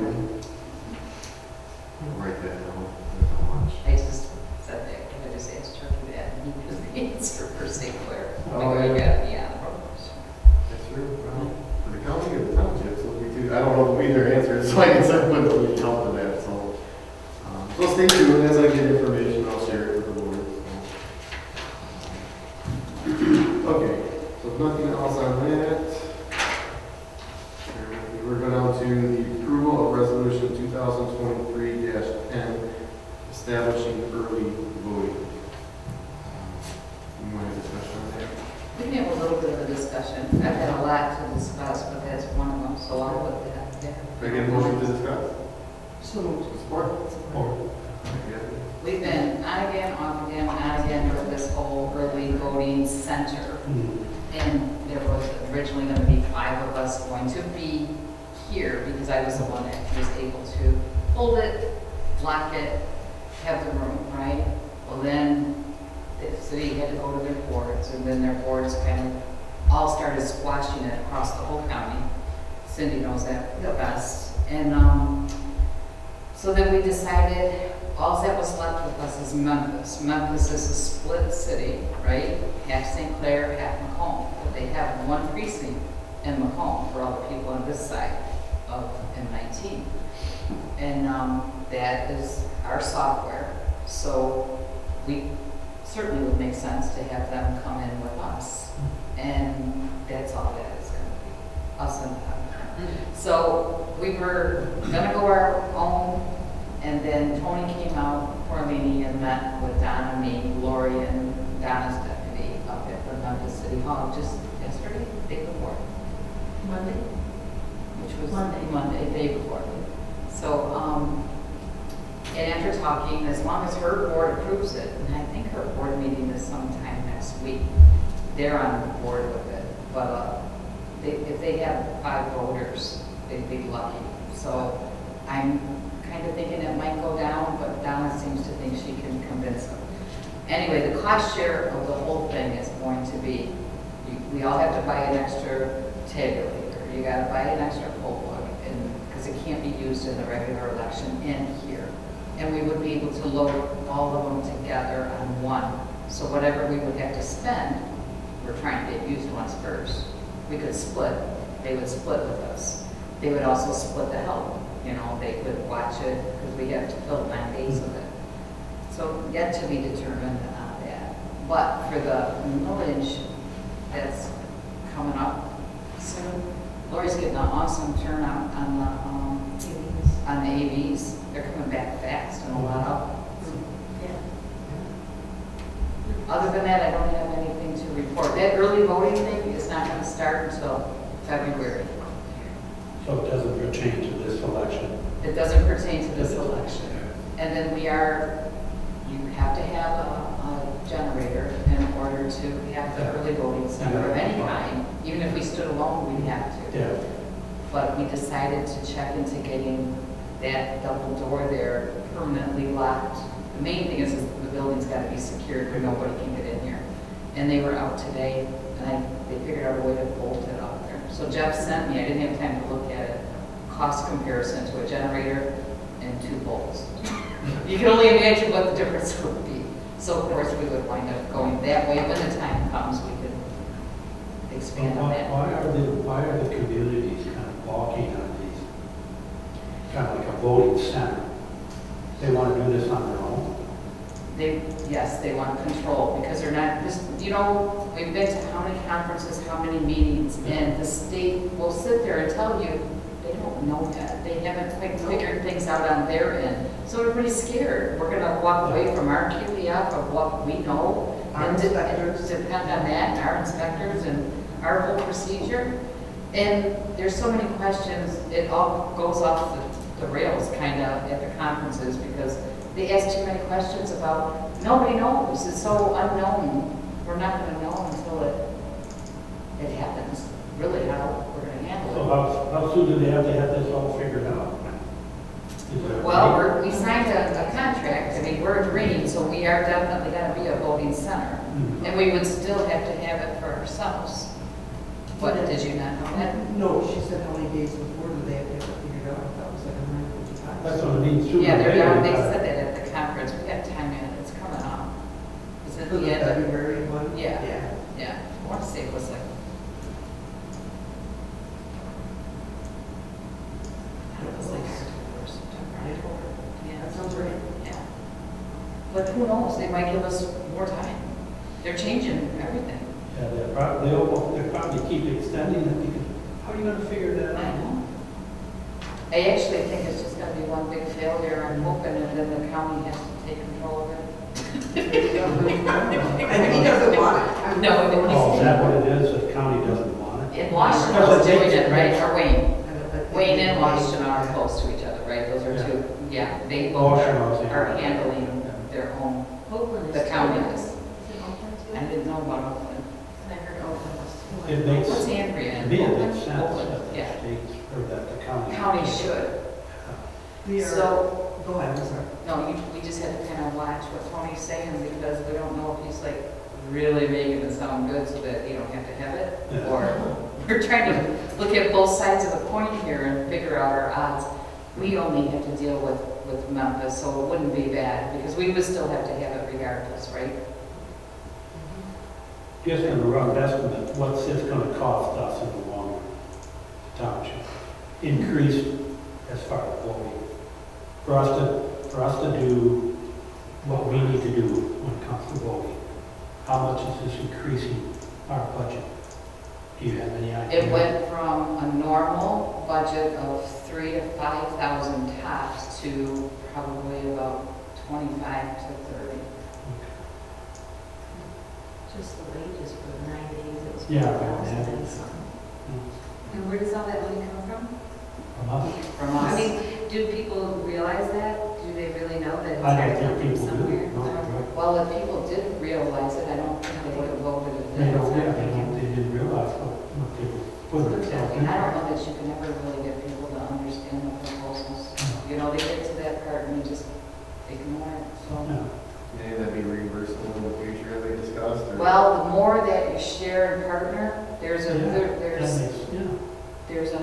I'll write that down. That's how much. I just said that, I just asked Chucky that, and he was the answer for St. Clair. Oh, Like, yeah. we got, yeah, the road commission. That's true. Well, for the county or the township, so we do. I don't know either answer, so I can send one to you help with that. So stay tuned. As I get information, I'll share it with the board. Okay. So if nothing else on that, we're going on to the approval of resolution 2023-10, establishing early voting. You want to discussion on that? We can have a little bit of a discussion. I've had a lot to discuss, but that's one of them, so I'll put that there. Can I get a motion to discuss? So, Support? We've been on again, off again, on again with this whole early voting center. And there was originally going to be 5 of us going to be here because I was the one that was able to hold it, lock it, have the room, right? Well, then the city had to go to their boards, and then their boards kind of all started squashing it across the whole county. Cindy knows that the best. And so then we decided all that was left with us is Memphis. Memphis is a split city, right? Half St. Clair, half Macomb. But they have one precinct in Macomb for all the people on this side of M19. And that is our software. So we certainly would make sense to have them come in with us. And that's all that is going to be, us and them. So we were going to go our own, and then Tony came out for a meeting and met with Donna, me, Lori, and Donna's deputy up at the Memphis City Hall just yesterday, day before. Monday? Which was Monday. day before. So, and after talking, as long as her board approves it, and I think her board meeting is sometime next week, they're on board with it. But if they have 5 voters, they'd be lucky. So I'm kind of thinking it might go down, but Donna seems to think she can convince them. Anyway, the cost share of the whole thing is going to be, we all have to buy an extra tabulator. You got to buy an extra poll book, and because it can't be used in the regular election in here. And we would be able to load all of them together on one. So whatever we would have to spend, we're trying to get used once first. We could split. They would split with us. They would also split the help. You know, they could watch it because we have to fill 9 days of it. So yet to be determined on that. But for the millage that's coming up soon, Lori's getting an awesome turnout on the AVs. They're coming back fast and a lot of them. Other than that, I don't have anything to report. That early voting thing is not going to start until February. So it doesn't pertain to this election. It doesn't pertain to this election. And then you have to have a generator in order to have the early voting center of any kind. Even if we stood alone, we'd have to. Yeah. But we decided to check into getting that double door there permanently locked. The main thing is the building's got to be secured where nobody can get in here. And they were out today, and they figured out a way to bolt it up there. So Jeff sent me, I didn't have time to look at it, cost comparison to a generator and 2 bolts. You can only imagine what the difference would be. So of course we would wind up going that way. When the time comes, we could expand on that. Why are the communities kind of balking on these, kind of like a voting center? They want to do this on their own? Yes, they want control because they're not, you know, we've been to how many conferences, how many meetings, and the state will sit there and tell you they don't know that. They haven't quite figured things out on their end. So everybody's scared. We're going to walk away from our QPF of what we know Our and inspectors. depend on that, and our inspectors and our whole procedure. And there's so many questions, it all goes off the rails kind of at the conferences because they ask too many questions about, nobody knows, it's so unknown. We're not going to know until it happens, really how we're going to handle So it. how soon do they have to have this all figured out? Is there a Well, we signed a contract, I mean, we're agreeing, so we are definitely going to be a voting center. Mhm. And we would still have to have it for ourselves. But did you not know that? No, she said how many days before do they have to get it figured out? I thought it was like 155. That's what I mean, sooner Yeah, or they later. said that at the conference, we got time in, it's coming up. Is it For the the end of, February one? Yeah. Yeah. yeah, I want to say it was like, it was like October, September, October. Yeah, That sounds right. yeah. But who knows, they might give us more time. They're changing everything. Yeah, they'll probably keep extending it because how are you going to figure that I out? know. I actually think it's just going to be one big failure. I'm hoping and then the county has to take control of it. And he doesn't want it. No, Oh, is that what it is? The county doesn't want it? in Washington is doing it, right, or Wayne? Wayne and Washington are close to each other, right? Those are two, yeah, they both are handling their own, Oakland is. the county is. Is it Oakland too? I didn't know about Oakland. I heard Oakland was too. It makes, What's Andrea? to me, it makes sense Oakland, that the yeah. states, or that the county. County should. We are, So, go ahead, I'm sorry. no, we just had to kind of watch what Tony's saying because we don't know if he's like really making it sound good so that you don't have to have it. Yeah. Or we're trying to look at both sides of the coin here and figure out our odds. We only have to deal with Memphis, so it wouldn't be bad because we would still have to have it regardless, right? Just in a rough estimate, what's it gonna cost us in the long run, township? Increased as far as voting. For us to do what we need to do when it comes to voting. How much is this increasing our budget? Do you have any idea? It went from a normal budget of 3,000 to 5,000 tops to probably about 25 to 30. Just the wages for the 9 days, it was Yeah, 4,000 yeah. and something. And where does all that money come from? From us? From I us. mean, do people realize that? Do they really know that it's I got don't to come think from people do. somewhere? No, right. Well, if people did realize it, I don't think they would have voted it They in. don't, yeah, they didn't realize what they were putting themselves in. I don't know that you can ever really get people to understand the proposals. You know, they get to that part and they just ignore it, so. Yeah. May that be reimbursable in the future, as they discussed? Or? Well, the more that you share and partner, there's a, Yeah, there- That there's, makes, yeah. there's a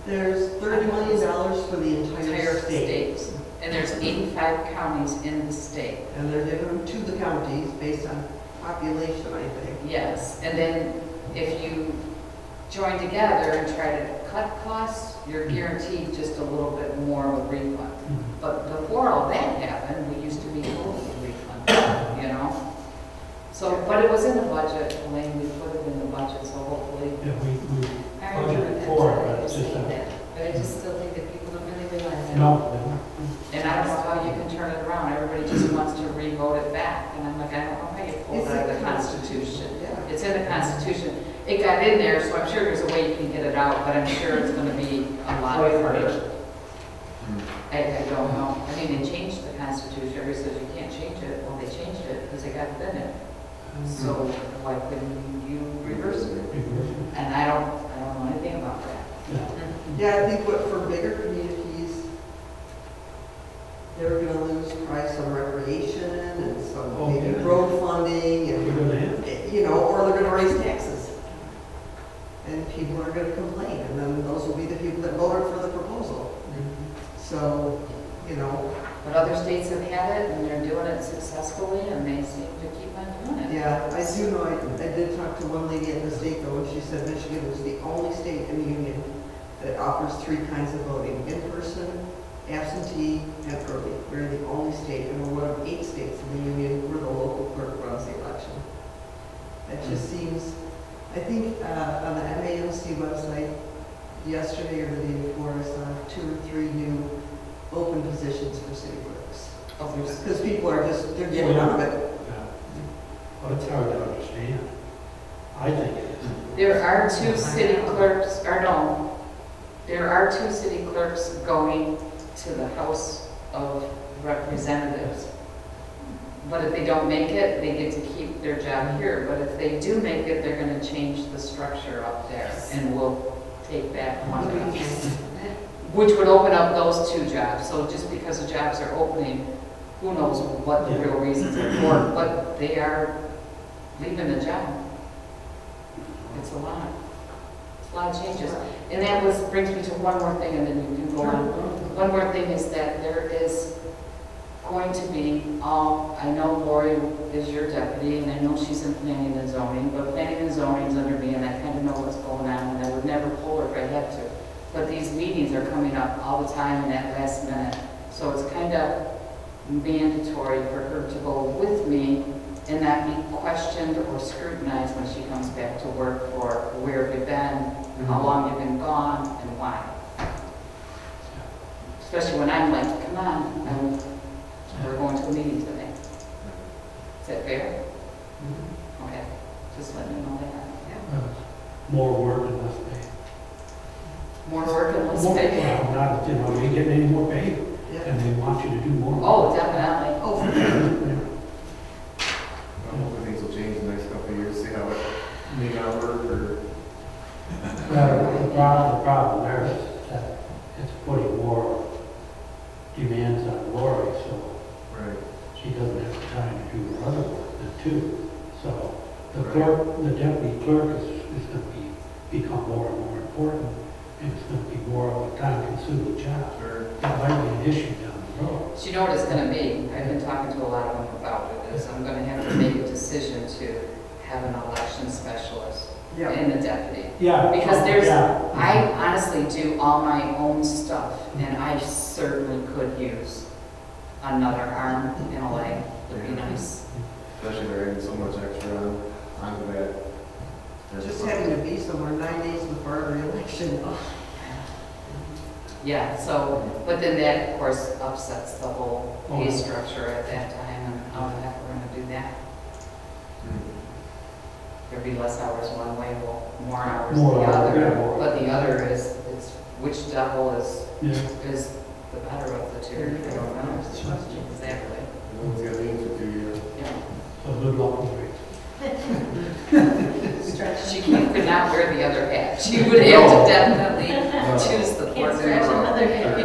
There's $30 million for the entire entire state. state. And there's 85 counties in the state. And they're giving them to the counties based on population, I think. Yes, and then if you join together and try to cut costs, you're guaranteed just a little bit more of a refund. Mhm. But before all that happened, we used to be able to refund, you know? So, but it was in the budget, Elaine, we put it in the budget, so hopefully. Yeah, we I remember budgeted that, for it, so but I it's was just saying a, that. But I just still think that people don't really realize that. no. And I don't know how you can turn it around, everybody just wants to re-vote it back, and I'm like, I don't know how you pull it out of the Constitution. Yeah. It's in the Constitution, it got in there, so I'm sure there's a way you can get it out, but I'm sure it's gonna be a lot harder. I don't know, I mean, they changed the Constitution, everybody says you can't change it, well, they changed it because they got it in it. So why couldn't you reverse it? And I don't know anything about that. Yeah. Yeah, I think what for bigger communities, they're gonna lose probably some recreation and some Oh, maybe yeah. road funding We're and, gonna have, you know, or they're gonna raise taxes. And people are gonna complain, and then those will be the people that voted for the proposal. So, you know, But other states have had it, and they're doing it successfully, and they seem to keep on doing it. yeah, I do know, I did talk to one lady in the state though, and she said Michigan is the only state in the union that offers 3 kinds of voting: in person, absentee, and early. We're the only state, and we're one of 8 states in the union where the local clerk runs the election. That just seems, I think on the MAMC website, yesterday or the day before, I saw 2 or 3 new open positions for city clerks. Oh, there's- Because people are just, they're getting out of it. yeah. Well, it's hard to understand. I think it is. There are 2 city clerks, or no, there are 2 city clerks going to the House of Representatives. But if they don't make it, they get to keep their job here. But if they do make it, they're gonna change the structure up there, and we'll take back one of them. Which would open up those 2 jobs. So just because the jobs are opening, who knows what the real reasons are for, but they are leaving the job. It's a lot. It's a lot of changes. And that brings me to one more thing, and then you can go on. One more thing is that there is going to be, I know Lori is your deputy, and I know she's in planning and zoning, but planning and zoning's under me, and I kind of know what's going on, and I would never pull her if I had to. But these meetings are coming up all the time in that last minute, so it's kind of mandatory for her to go with me and not be questioned or scrutinized when she comes back to work for where you've been, how long you've been gone, and why. Especially when I'm like, come on, we're going to a meeting today. Is that fair? Okay, just let me know that. More work and less pay. More work and less More- pay. Well, not, you know, you ain't getting any more pay, Yeah. and they want you to do more. Oh, definitely. Oh, for sure. Yeah. Hopefully things will change in the next couple of years, see how it make it work, or? The problem there is that it's putting more demands on Lori, so Right. she doesn't have the time to do her other work then too. So the clerk, the deputy clerk is going to become more and more important, and it's going to be more of a time-consuming job. Sure. That might be an issue down the road. So you know what it's gonna be? I've been talking to a lot of them about it, is I'm gonna have to make a decision to have an election specialist Yeah. and a deputy. Yeah. Because there's, Yeah. I honestly do all my own stuff, and I certainly could use another arm and a leg, would be nice. Especially they're adding so much extra onto that. Just having to be somewhere 9 days before every election. Yeah, so, but then that, of course, upsets the whole Oh, pay yeah. structure at that time, and how the heck we're gonna do that? There'd be less hours one way, well, more hours More the hours, other. yeah, more. But the other is which devil is Yeah. the better of the two? I don't know. Exactly. No one's got the answer to you. Yeah. So good luck with it. She could not wear the other hat. She would have to definitely choose the Can't poor scratch girl. another hat.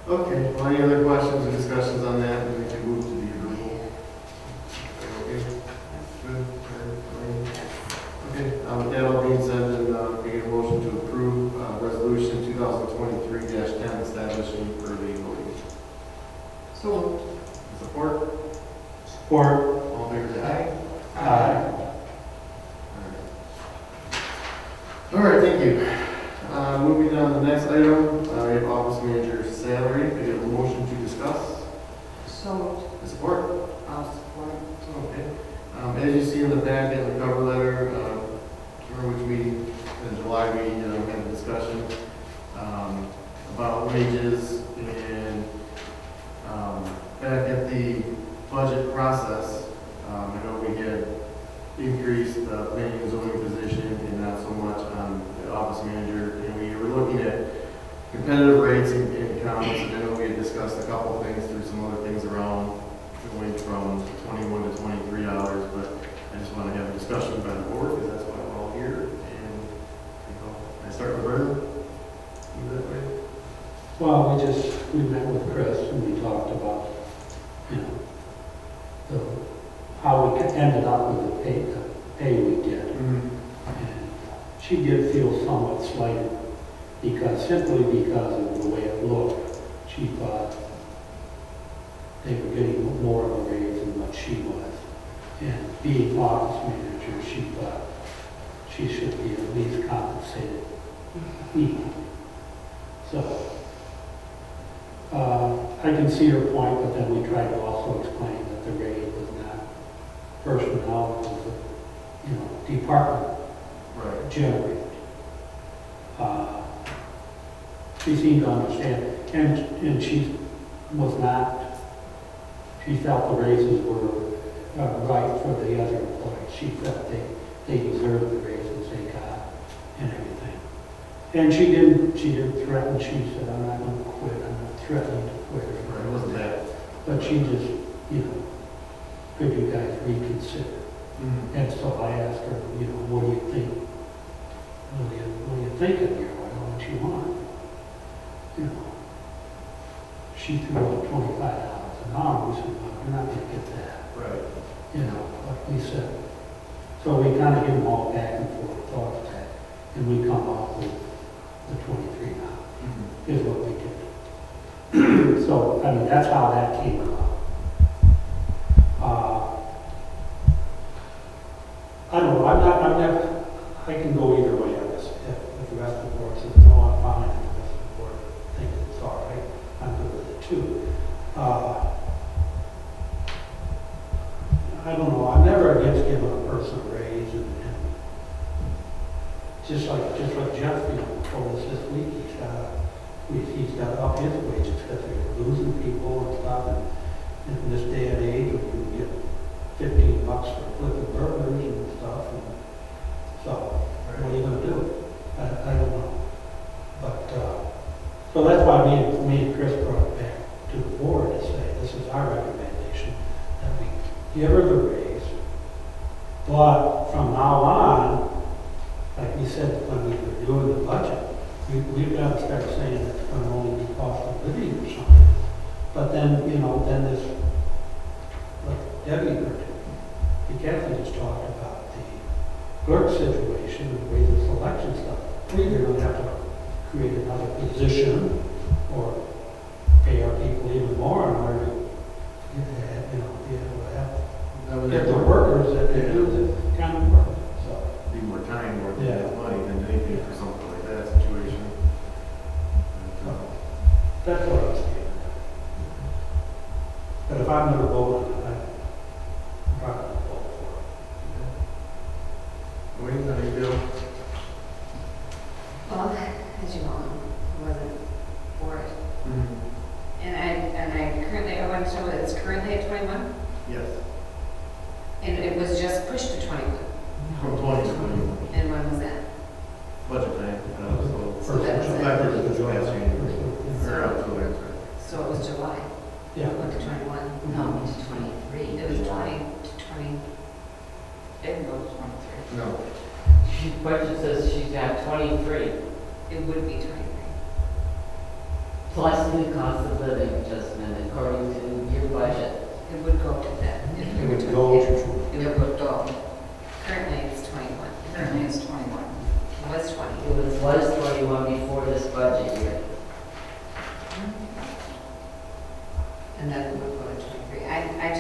Okay, well, any other questions or discussions on that, and we can move to the approval? Okay, good, okay, with that all being said, then, we get a motion to approve, resolution 2023-10, establishing early voting. So, Support? Support. All in favor, say aye. Aye. All right, thank you. Moving on to the next item, we have office manager's salary. We have a motion to discuss. so, Support? I'll support. Okay. As you see in the packet, the cover letter, which we, in July, we had a discussion about wages, and back at the budget process, I know we had increased the planning and zoning position and not so much on the office manager. And we were looking at competitive rates and counts, and I know we had discussed a couple of things through some other things around going from $21 to $23, but I just want to have a discussion by the board, because that's why we're all here. And, I start with Vernon. You that way? Well, we met with Chris and we talked about, how we ended up with the pay we did. And she did feel somewhat slighted simply because of the way it looked. She thought they were getting more of a raise than what she was. And being office manager, she thought she should be at least compensated equal. So, I can see her point, but then we tried to also explain that the raise was not personnel, it was a, department Right. generated. She seemed to understand, and she was not, she felt the raises were right for the other employees. She felt they deserved the raises they got and everything. And she didn't threaten, she said, I'm not gonna quit, I'm not threatening to quit. Right, it wasn't that. But she just, could you guys reconsider? And so I asked her, what do you think? What are you thinking here? What do you want? She threw out $25 an hour. We said, well, we're not gonna get that. Right. Like we said. So we kind of give them all back and forth thoughts back, and we come up with the 23 now, is what we did. So, that's how that came about. I don't know, I'm never, I can go either way on this. If the rest of the board says, no, I'm fine, and the rest of the board thinks it's all right, I'm good with it too. I don't know, I'm never against giving a person a raise, and just like Jeff, told us this week, he's got to up his wages because they're losing people and stuff, and in this day and age, you can get $15 for flipping burgers and stuff, and so, what are you gonna do? I don't know. But, so that's why me and Chris brought it back to the board to say, this is our recommendation, that we give her the raise, But from now on, like we said, when we were doing the budget, we've got to start saying it's going to only be cost of living or something. But then, then this, like Debbie or Kathy just talked about the clerk situation, the way the selection stuff. We're going to have to create another position or pay our people even more in order to get that, be able to have, get the workers that can do the kind of work, so. Need more time, more Yeah. money than anything for something like that situation. That's what I was thinking. But if I'm gonna vote on it, I'm probably gonna vote for Wayne, how do you feel? Well, as you know, I wasn't for it. And I currently, I want to show that it's currently at 21, Yes. and it was just pushed to 21. From 2020, And when was that? budget time, it. So that was it. That was the last January. Or up to last, right? So it was July, Yeah. went to 21. No, it's 23. It was 20 to 20. Didn't go to 23. No. She, budget says she's got 23, It would be 23. plus the cost of living adjustment according to your budget. It would go to that. If It we were would to- go to, It would go. Currently, it's 21. Currently it's 21. It was 20. It was 21 before this budget year. And then it would go to 23. I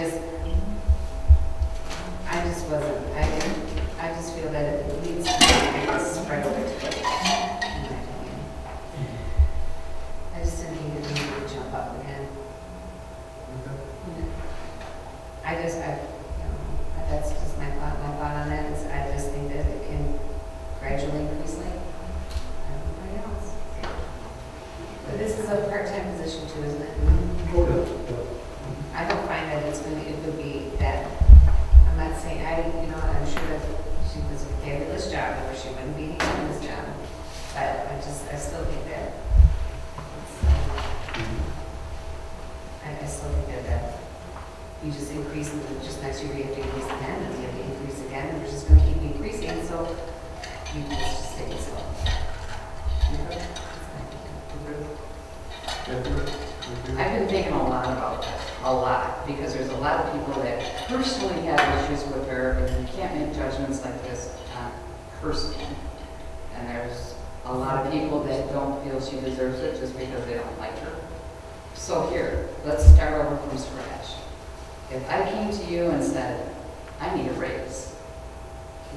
just wasn't, I just feel that it needs to be spread over to the, in my opinion. I just didn't think it needed to jump up again. That's just my thought on that is I just think that it can gradually increase like everybody else. But this is a part-time position too, isn't it? I don't find that it would be that, I'm not saying, I'm sure that she does a fabulous job, or she wouldn't be doing this job. But I still think that, I still think that you just increase, and then just next year you have to increase again, and you have to increase again, and we're just gonna keep increasing, so you just stay slow. I've been thinking a lot about this, a lot, because there's a lot of people that personally have issues with her, and you can't make judgments like this personally. And there's a lot of people that don't feel she deserves it just because they don't like her. So here, let's start over from scratch. If I came to you and said, I need a raise,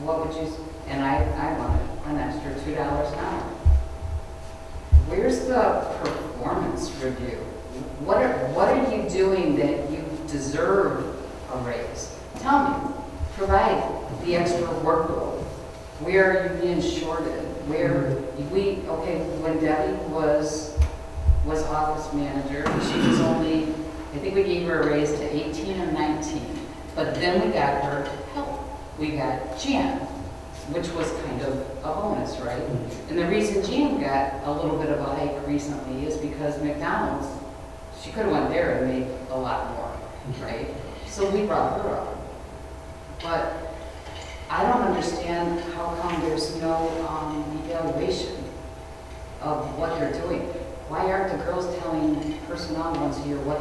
what would you, and I wanted an extra $2 an hour. Where's the performance review? What are you doing that you deserve a raise? Tell me. Provide the extra workload. Where are you being shorted? When Debbie was office manager, she was only, I think we gave her a raise to 18 or 19. But then we got her help. We got Jan, which was kind of a bonus, right? And the reason Jan got a little bit of a hike recently is because McDonald's, she could have went there and made a lot more, right? So we brought her up. But I don't understand how come there's no evaluation of what they're doing. Why aren't the girls telling personnel once a year what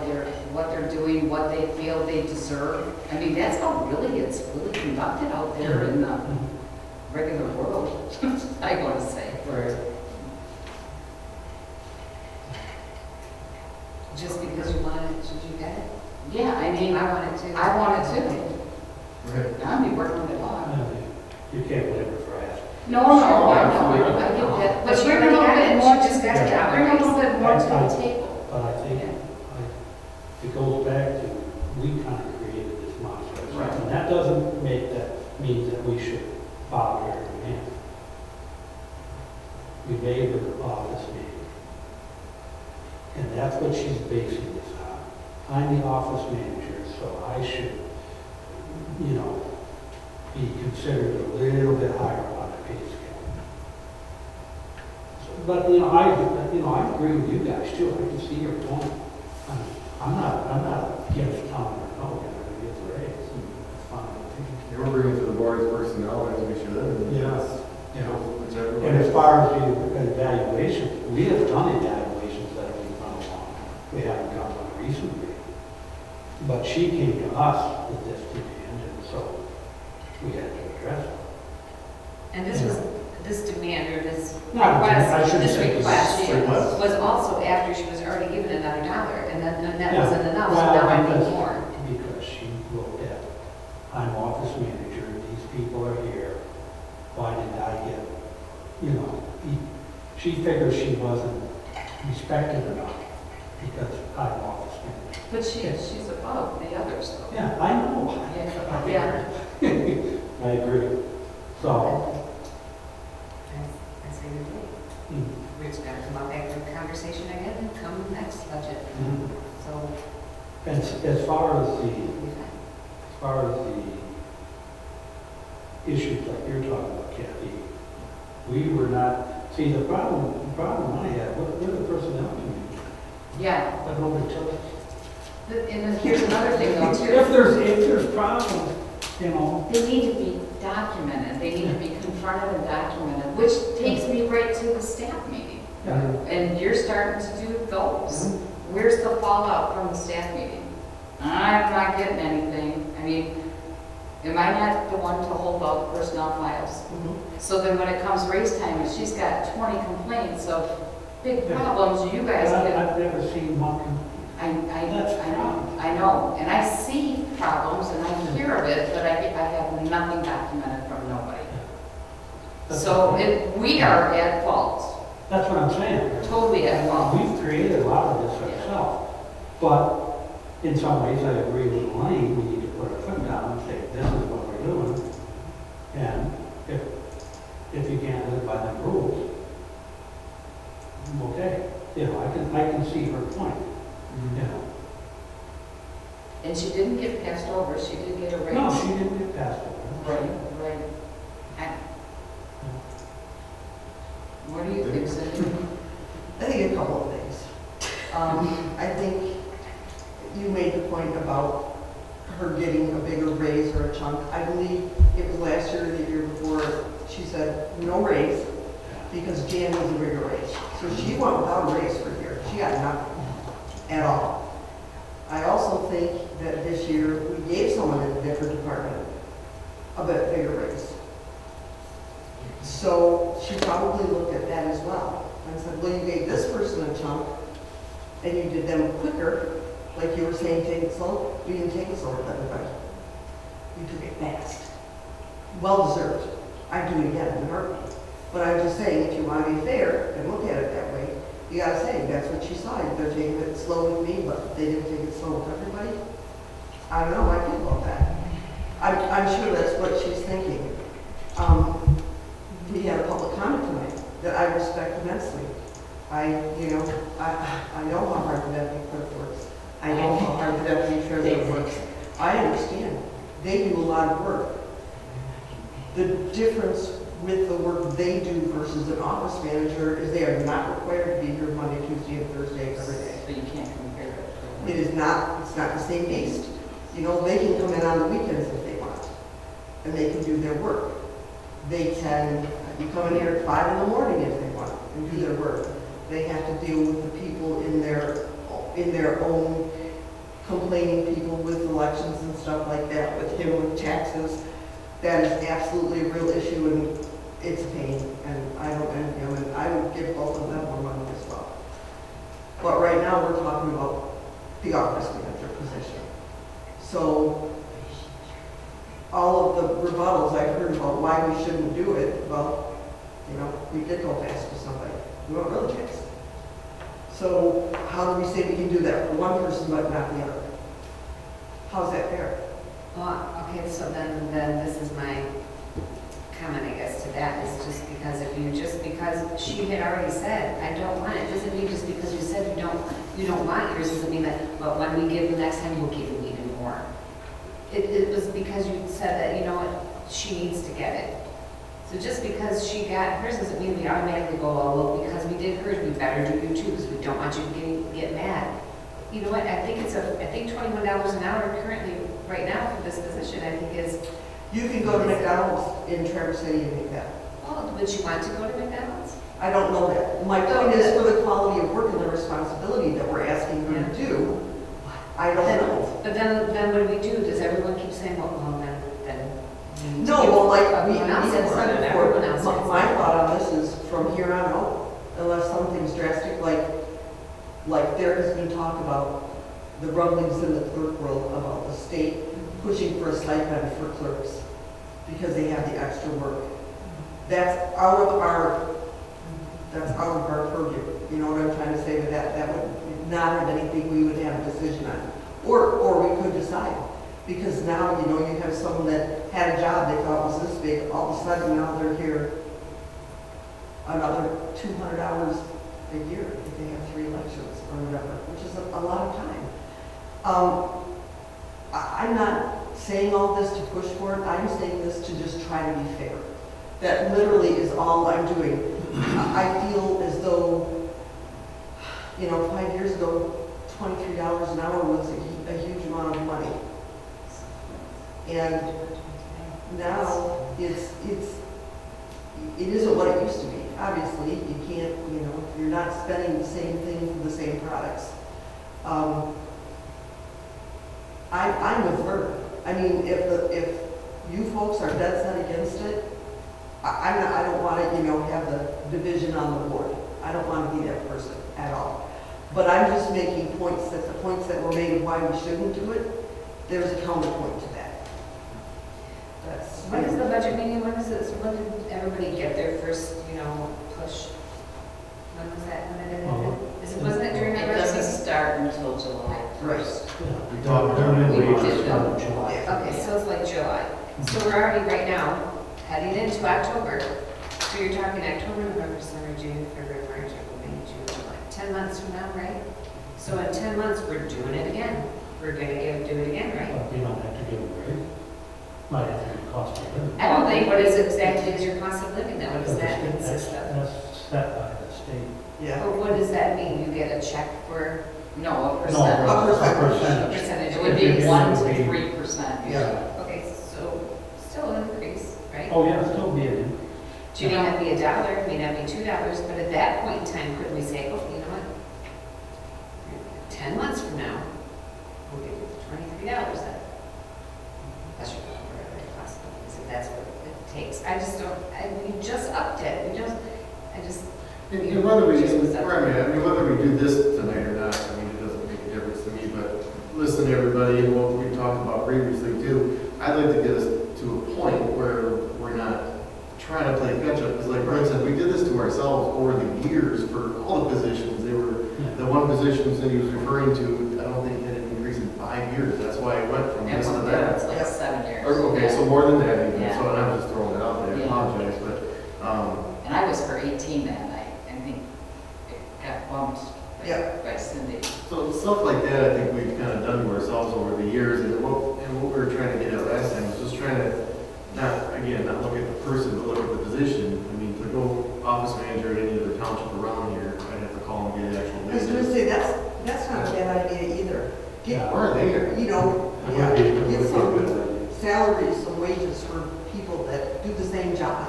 they're doing, what they feel they deserve? I mean, that's how it's really conducted out there in the regular world, I want to say. Right. Just because you want it, should you get it? Yeah, I mean, I want it too. I want it too. Right. I'd be working with it a lot. you can't blame her for asking. No, I get that. But bring a little bit more to Just got it. the, bring a little bit more to the table. But I think, Yeah. it goes back to, we kind of created this monster. Right. And that doesn't mean that we should bother her man. We made her office manager. And that's what she's basing this on. I'm the office manager, so I should, be considered a little bit higher on the pay scale. But, I agree with you guys too. I can see your point. I'm not against telling her, no, you're going to get the raise. It's fine. You were bringing to the board's personnel as we should. and Yes. You know, whichever way. And as far as the evaluation, we have done evaluations that have been done along. We haven't done one recently. But she came to us with this demand, and so we had to address it. And this was, this demand or this Not a demand, I request, shouldn't this say request this request. was also after she was already given another dollar, and then and that Yeah. wasn't enough, so Well, now I need because- more. Because she wrote that, I'm office manager, these people are here, why didn't I get, you know, she figures she wasn't respected enough because I'm office manager. But she's above the others though. Yeah, I know. Yeah. I agree. So, I say we do. mm, We're just gonna come up back to the conversation again and come next budget, mm. so And as far as we'll the, be fine. as far as the issues like you're talking about, Kathy, we were not, see, the problem I had, we're the personnel committee, Yeah, but nobody took it. and then here's another thing though too. If there's problems, you know, They need to be documented, they need to be confronted and documented, which takes me right to the staff meeting. yeah, And you're starting to do those. Where's the fallout from the staff meeting? I'm not getting anything. I mean, am I not the one to hold all the personnel files? So then when it comes race time, if she's got 20 complaints of big Yeah. problems, you guys get, I've never seen one. I know. And I see problems and I hear of it, but I have nothing documented from nobody. So we are at fault, That's what I'm saying. totally at fault. We've created a lot of this ourselves, but in some ways, I agree with Elaine, we need to put our foot down and say, this is what we're doing. And if you can't live by the rules, okay, you know, I can see her point, you know. And she didn't get passed over, she did get a raise. No, she didn't get past it. Right. What do you think, Cindy? I think a couple of things. I think you made the point about her getting a bigger raise or a chunk. I believe it was last year or the year before, she said no raise because Jan was a bigger raise. So she went without a raise for a year. She got nothing at all. I also think that this year we gave someone in a different department a bit bigger raise. So she probably looked at that as well and said, well, you gave this person a chunk and you did them quicker, like you were saying, take it slow. You didn't take it slow with everybody. You took it fast. Well deserved. I'd do it again in a heartbeat. But I'm just saying, if you want to be fair and look at it that way, you gotta say, that's what she saw. They're taking it slow with me, but they didn't take it slow with everybody. I don't know, I feel about that. I'm sure that's what she's thinking. We had a public comment tonight that I respect immensely. I know how hard the deputy clerk works. I know how hard the deputy treasurer works. I understand. They do a lot of work. The difference with the work they do versus an office manager is they are not required to be here Monday, Tuesday, and Thursday every day. So you can't compare it. It is not, it's not the same beast. You know, they can come in on the weekends if they want, and they can do their work. They can be coming here at 5 in the morning if they want and do their work. They have to deal with the people in their own complaining people with elections and stuff like that, with him with taxes. That is absolutely a real issue, and it's a pain, and I don't envy him, and I would give both of them more money as well. But right now, we're talking about the office manager position. So, all of the rebuttals I've heard about why we shouldn't do it, well, you know, we did go fast with somebody. We went really fast. So, how do we say we can do that for one person but not the other? How's that fair? Well, okay, so then this is my comment, I guess, to that, is just because she had already said, I don't want it, doesn't mean just because you said you don't want yours, doesn't mean that, but when we give the next time, we'll give you even more. It was because you said that, you know what, she needs to get it. So just because she got hers doesn't mean we automatically go, oh, well, because we did hers, we better do you too, because we don't want you to get mad. You know what, I think $21 an hour currently, right now for this position, I think You can go to McDonald's in Traverse City and make that. Oh, would you want to go to McDonald's? I don't know that. My point is for the quality of work and the responsibility that we're asking her to do, I don't know. But then what do we do? Does everyone keep saying, well, then? you No, give well, like, we everyone else had gets said it, before, everyone else gets my it. thought on this is from here on out, unless something's drastic, like there has been talk about the rumblings in the clerk world about the state pushing for a stipend for clerks because they have the extra work. That's out of our purview. You know what I'm trying to say with that? That would not have anything we would have a decision on. Or we could decide. Because now, you know, you have someone that had a job they thought was this big, all of a sudden now they're here another 200 hours a year if they have 3 lectures or whatever, which is a lot of time. I'm not saying all this to push for it. I'm saying this to just try to be fair. That literally is all I'm doing. I feel as though, you know, 5 years ago, $23 an hour was a huge amount of money. And now it isn't what it used to be. Obviously, you can't, you know, you're not spending the same thing for the same products. I'm with her. I mean, if you folks are dead set against it, I don't want to, you know, have the division on the board. I don't want to be that person at all. But I'm just making points that the points that were made of why we shouldn't do it, there's a counterpoint to that. That's. When is the budget meeting? When did everybody get their first, you know, push? When was that? Wasn't it during It the doesn't budget? start until July 1st. Yeah. talked They're midway We through did start of July. Okay, so it's like July. So we're already right now heading into October. So you're talking October, November, December, January, February, March, April, May, June, July. 10 months from now, right? So in 10 months, we're doing it again. We're gonna do it again, right? But you don't have to give them a raise. Might have to be cost of living. I don't think, what is exactly is your cost of living then? What does that consist of? That's set by the state. Yeah. Or what does that mean? You get a check for No, a No, percent. A a percentage. percentage. It would be 1 to 3%. Yeah. Okay, so still an increase, right? Oh, yeah, it'll still be an It may not be $1, it may not be $2, but at that point in time, could we say, oh, you know what? 10 months from now, we'll give you $23 then. That's your whatever it costs, if that's what it takes. I just don't, we just upped it, And whether we, whether we do this tonight or not, I mean, it doesn't make a difference to me, but listen to everybody and what we talked about previously too. I'd like to get us to a point where we're not trying to play catch up, because like Brent said, we did this to ourselves over the years for all the positions. They were, the one positions that he was referring to, I don't think had an increase in 5 years. That's why it went from this to that. It's like 7 years. Okay, so more than that even, Yeah. so I'm just throwing it out there, I Yeah. apologize, but, And I was for 18 that night. I think it got bumped Yeah. by Cindy. so stuff like that, I think we've kind of done to ourselves over the years, and what we were trying to get at last time was just trying to, not look at the person, but look at the position. I mean, to go office manager at any other township around here, I'd have to call and get actual I was gonna business. say, that's not a bad idea either. Get, Where are they? you know, It yeah, would be- it get would be a some good idea. salaries, some wages for people that do the same job.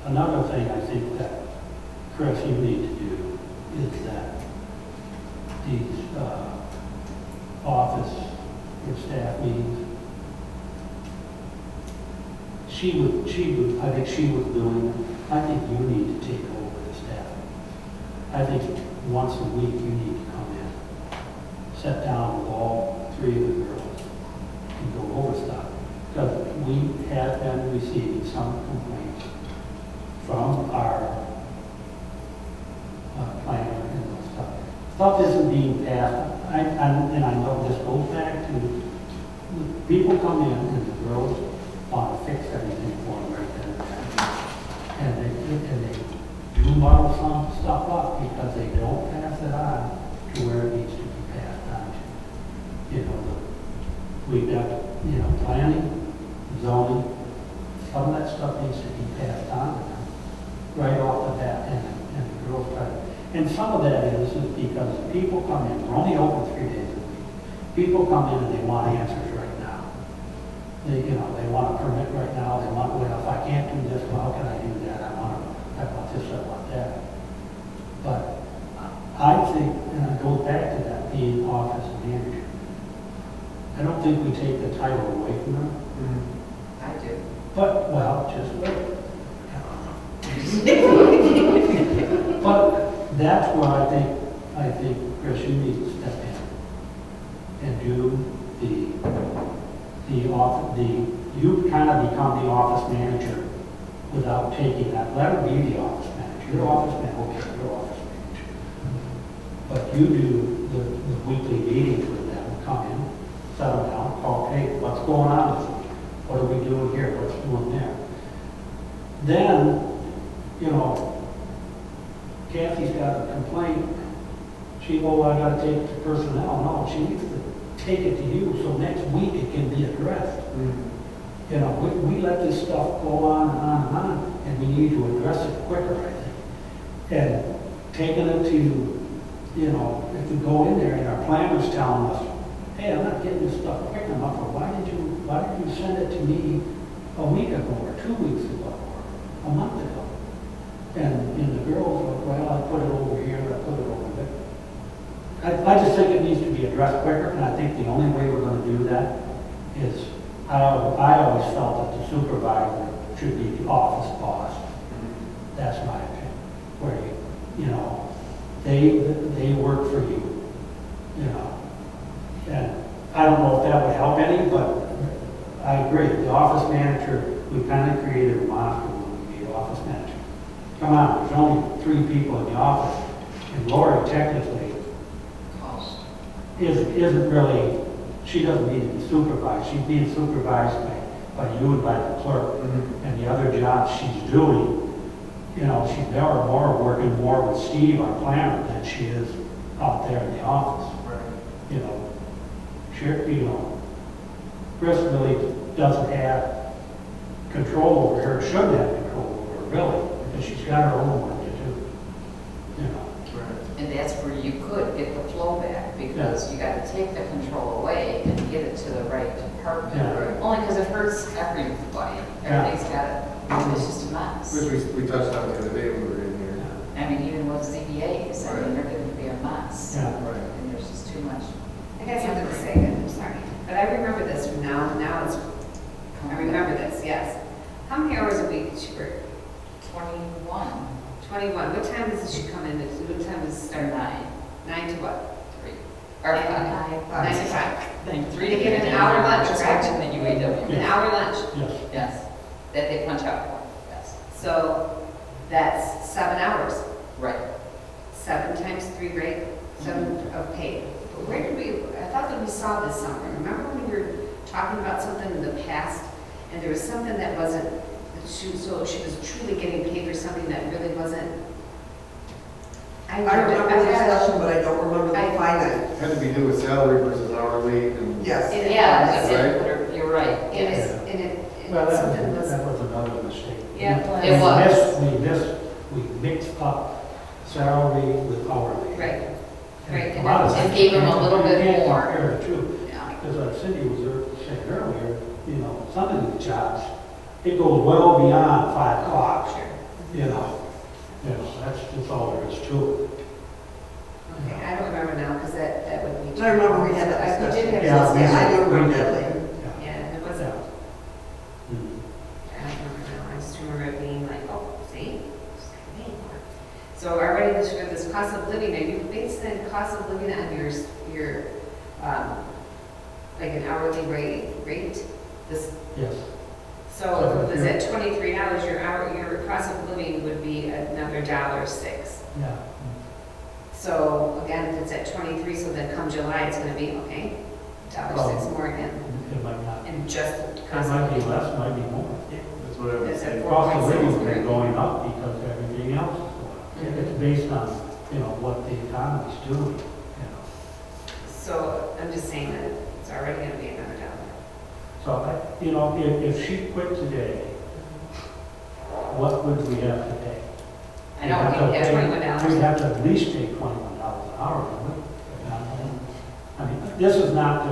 Another thing I think that, Chris, you need to do is that these office or staff meetings, I think she was doing it. I think you need to take over the staff. I think once a week you need to come in, sit down with all 3 of the girls and go over stuff. Because we have been receiving some complaints from our planner and those stuff. Stuff isn't being passed, and I know this goes back to, people come in and the girls want to fix everything for them right then and there. And they do muddle some stuff up because they don't pass it on to where it needs to be passed on to. You know, we've got, you know, planning, zoning, some of that stuff needs to be passed on to them right off the bat, and the girls try to. And some of that is because people come in, we're only open 3 days a week. People come in and they want answers right now. they want a permit right now, they want, well, if I can't do this, well, how can I do that? I want this, I want that. But I think, and it goes back to that being office manager, I don't think we take the title away from them, I do. but, well, just wait. But that's where I think, Chris, you need to step in and do you kind of become the office manager without taking that. Let her be the office manager. Your office manager, okay, your office manager. But you do the weekly meetings with them, come in, settle down, call, hey, what's going on this week? What are we doing here? What's doing there? Then, Kathy's got a complaint. I gotta take it to personnel. No, she needs to take it to you, so next week it can be addressed. We let this stuff go on and on and on, and we need to address it quicker, I think. And taking it to, if we go in there and our planner's telling us, hey, I'm not getting this stuff quick enough, or why did you send it to me a week ago, or 2 weeks ago, or a month ago? And the girls are, well, I put it over here, I put it over there. I just think it needs to be addressed quicker, and I think the only way we're going to do that is, I always felt that the supervisor should be the office boss. That's my opinion. Where they work for you, And I don't know if that would help any, but I agree. The office manager, we kind of created a monster when we made office manager. Come on, there's only 3 people in the office, and Lori technically isn't really, she doesn't need to be supervised. She's being supervised by you and by the clerk. And the other jobs she's doing, she's never working more with Steve, our planner, than she is out there in the office. Right. Chris really doesn't have control over her, shouldn't have control over her, really, because she's got her own work to do. And that's where you could get the flow back, because you got to take the control away and get it to the right department. Yeah. Only because it hurts everybody. Everybody's got it. It's just a mess. Which we touched on the other day when we were in here. I mean, even with ZBAs, I mean, they're going to be a mess. Yeah. And there's just too much. I got something to say, I'm sorry. But I remember this from now I remember this, yes. How many hours a week does she work? 21. 21. What time does she come in? What time does it Or start? 9. 9 to what? 3. Or 5. 9 to 5. Then 3 They to get get an an hour lunch, just right? watching the UAW. An hour lunch. Yes. Yes. That they punch out for. Yes. So that's 7 hours. Right. 7 times 3, right? 7 of paid. But where did I thought that we saw this somewhere. Remember when we were talking about something in the past, and there was something that wasn't, so she was truly getting paid for something that really wasn't. I remember the discussion, but I don't remember the finite. It had to be do with salary versus hourly and. Yes. Yeah, Yes. that's it. You're right. And Yes. Well, something was. that was another mistake. Yeah, We mixed up salary with hourly. Right. Right. A lot of And times gave them a you little bit can't more. compare the two. Yeah. Because Cindy was saying earlier, some of these jobs, it goes well beyond 5 o'clock. Sure. That's all there is to it. Okay, I don't remember now, because that would be. I remember we had that We did have Yeah, this. I do we remember did. that later. Yeah, it wasn't, I don't remember now, I just remember it being like, oh, see? Just got paid more. So already this cost of living, are you basing the cost of living on your, like an hourly rate? This, Yes. so is at $23, your cost of living would be another $1.06. Yeah. So again, if it's at 23, so then come July, it's gonna be, okay, $1.06 more again. It might not. And just the It cost might of be living. less, might be more. That's what I was That's saying. at Cost of 4.6. living's been going up because everything else is going up. It's based on, what the economy's doing, So I'm just saying that it's already gonna be another $1. So, if she quit today, what would we have to pay? I know, we have $21. We'd have to at least take $21 an hour, wouldn't we? I mean, this is not to,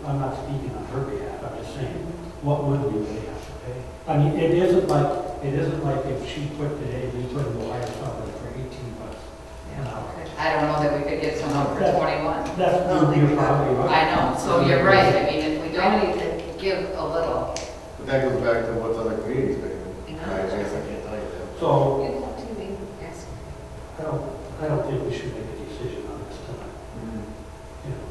I'm not speaking on her behalf, I'm just saying, what would we really have to pay? I mean, it isn't like if she quit today, we couldn't go hire somebody for $18 an hour. I don't know that we could get someone for 21. That's, you're probably right. I know, so you're right, I mean, if we don't need to give a little. But that goes back to what's other communities paying. You know? I guess I can't tell you that. So, You'd have to be, yes. I don't think we should make a decision on this tonight, you know.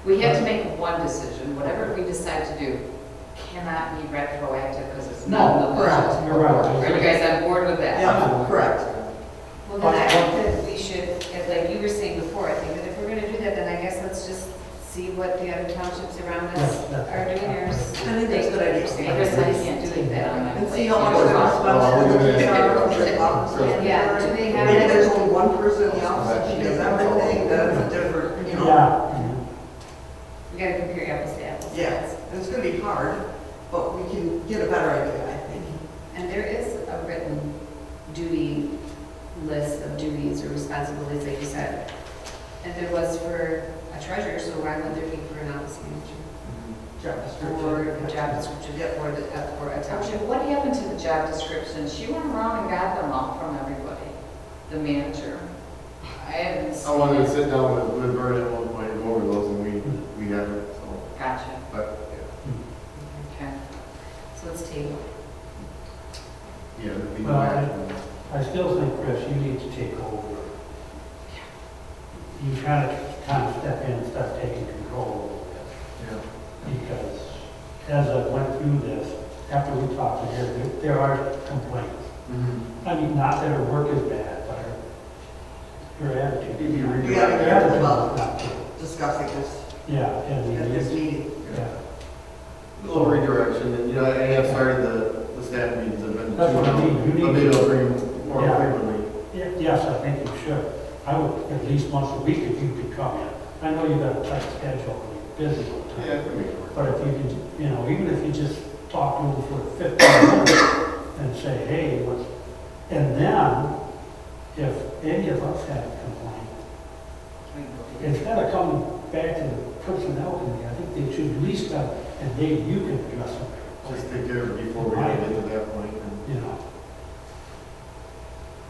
We have to make one decision, whatever we decide to do cannot be retroactive because it's not in the correct. budget. You're right. Are you guys on board with that? Yeah, correct. Well, then I think that we should, like you were saying before, I think that if we're gonna do that, then I guess let's just see what the other townships around us Yeah, are doing, or. I think that's a good idea. Everybody's doing that on my And see plate. how much their responsibilities are of the office. And yeah, do they have? Maybe there's only one person in the office that does everything, that's a different, you know. Yeah. We gotta compare apples to apples. Yeah, and it's gonna be hard, but we can get a better idea, I think. And there is a written duty list of duties or responsibilities, like you said. And there was for a treasurer, so why would there be for an office manager? Job Or description. a job description for a township? What happened to the job description? She went around and got them all from everybody, the manager. I haven't seen. I wanted to sit down with Bert at one point and go over those, and we haven't, so, Gotcha, but, okay. So let's table. yeah, it'd be Well, back. I still think, Chris, you need to take over. You kind of step in and start taking control a little bit. Yeah. Because as I went through this, after we talked to her, there are complaints. I mean, not that her work is bad, but her attitude. Maybe read We haven't Her heard attitude is about not good. discussing this Yeah, and at we this need, meeting. yeah. A little redirection, and, you know, I have started the staff meetings, have been. That's what I mean. You need But maybe to- I'll bring more Yeah. frequently. Yes, I think you should. I would, at least once a week if you could come in. I know you got a tight schedule, and you're busy all the time. Yeah, I can make it work. But if you can, you know, even if you just talk to them for 15 minutes and say, hey, what's, and then, if any of us have a complaint, instead of coming back to the personnel committee, I think they should at least have a day you can address them, Just take care of it before we get to that point. and- you know.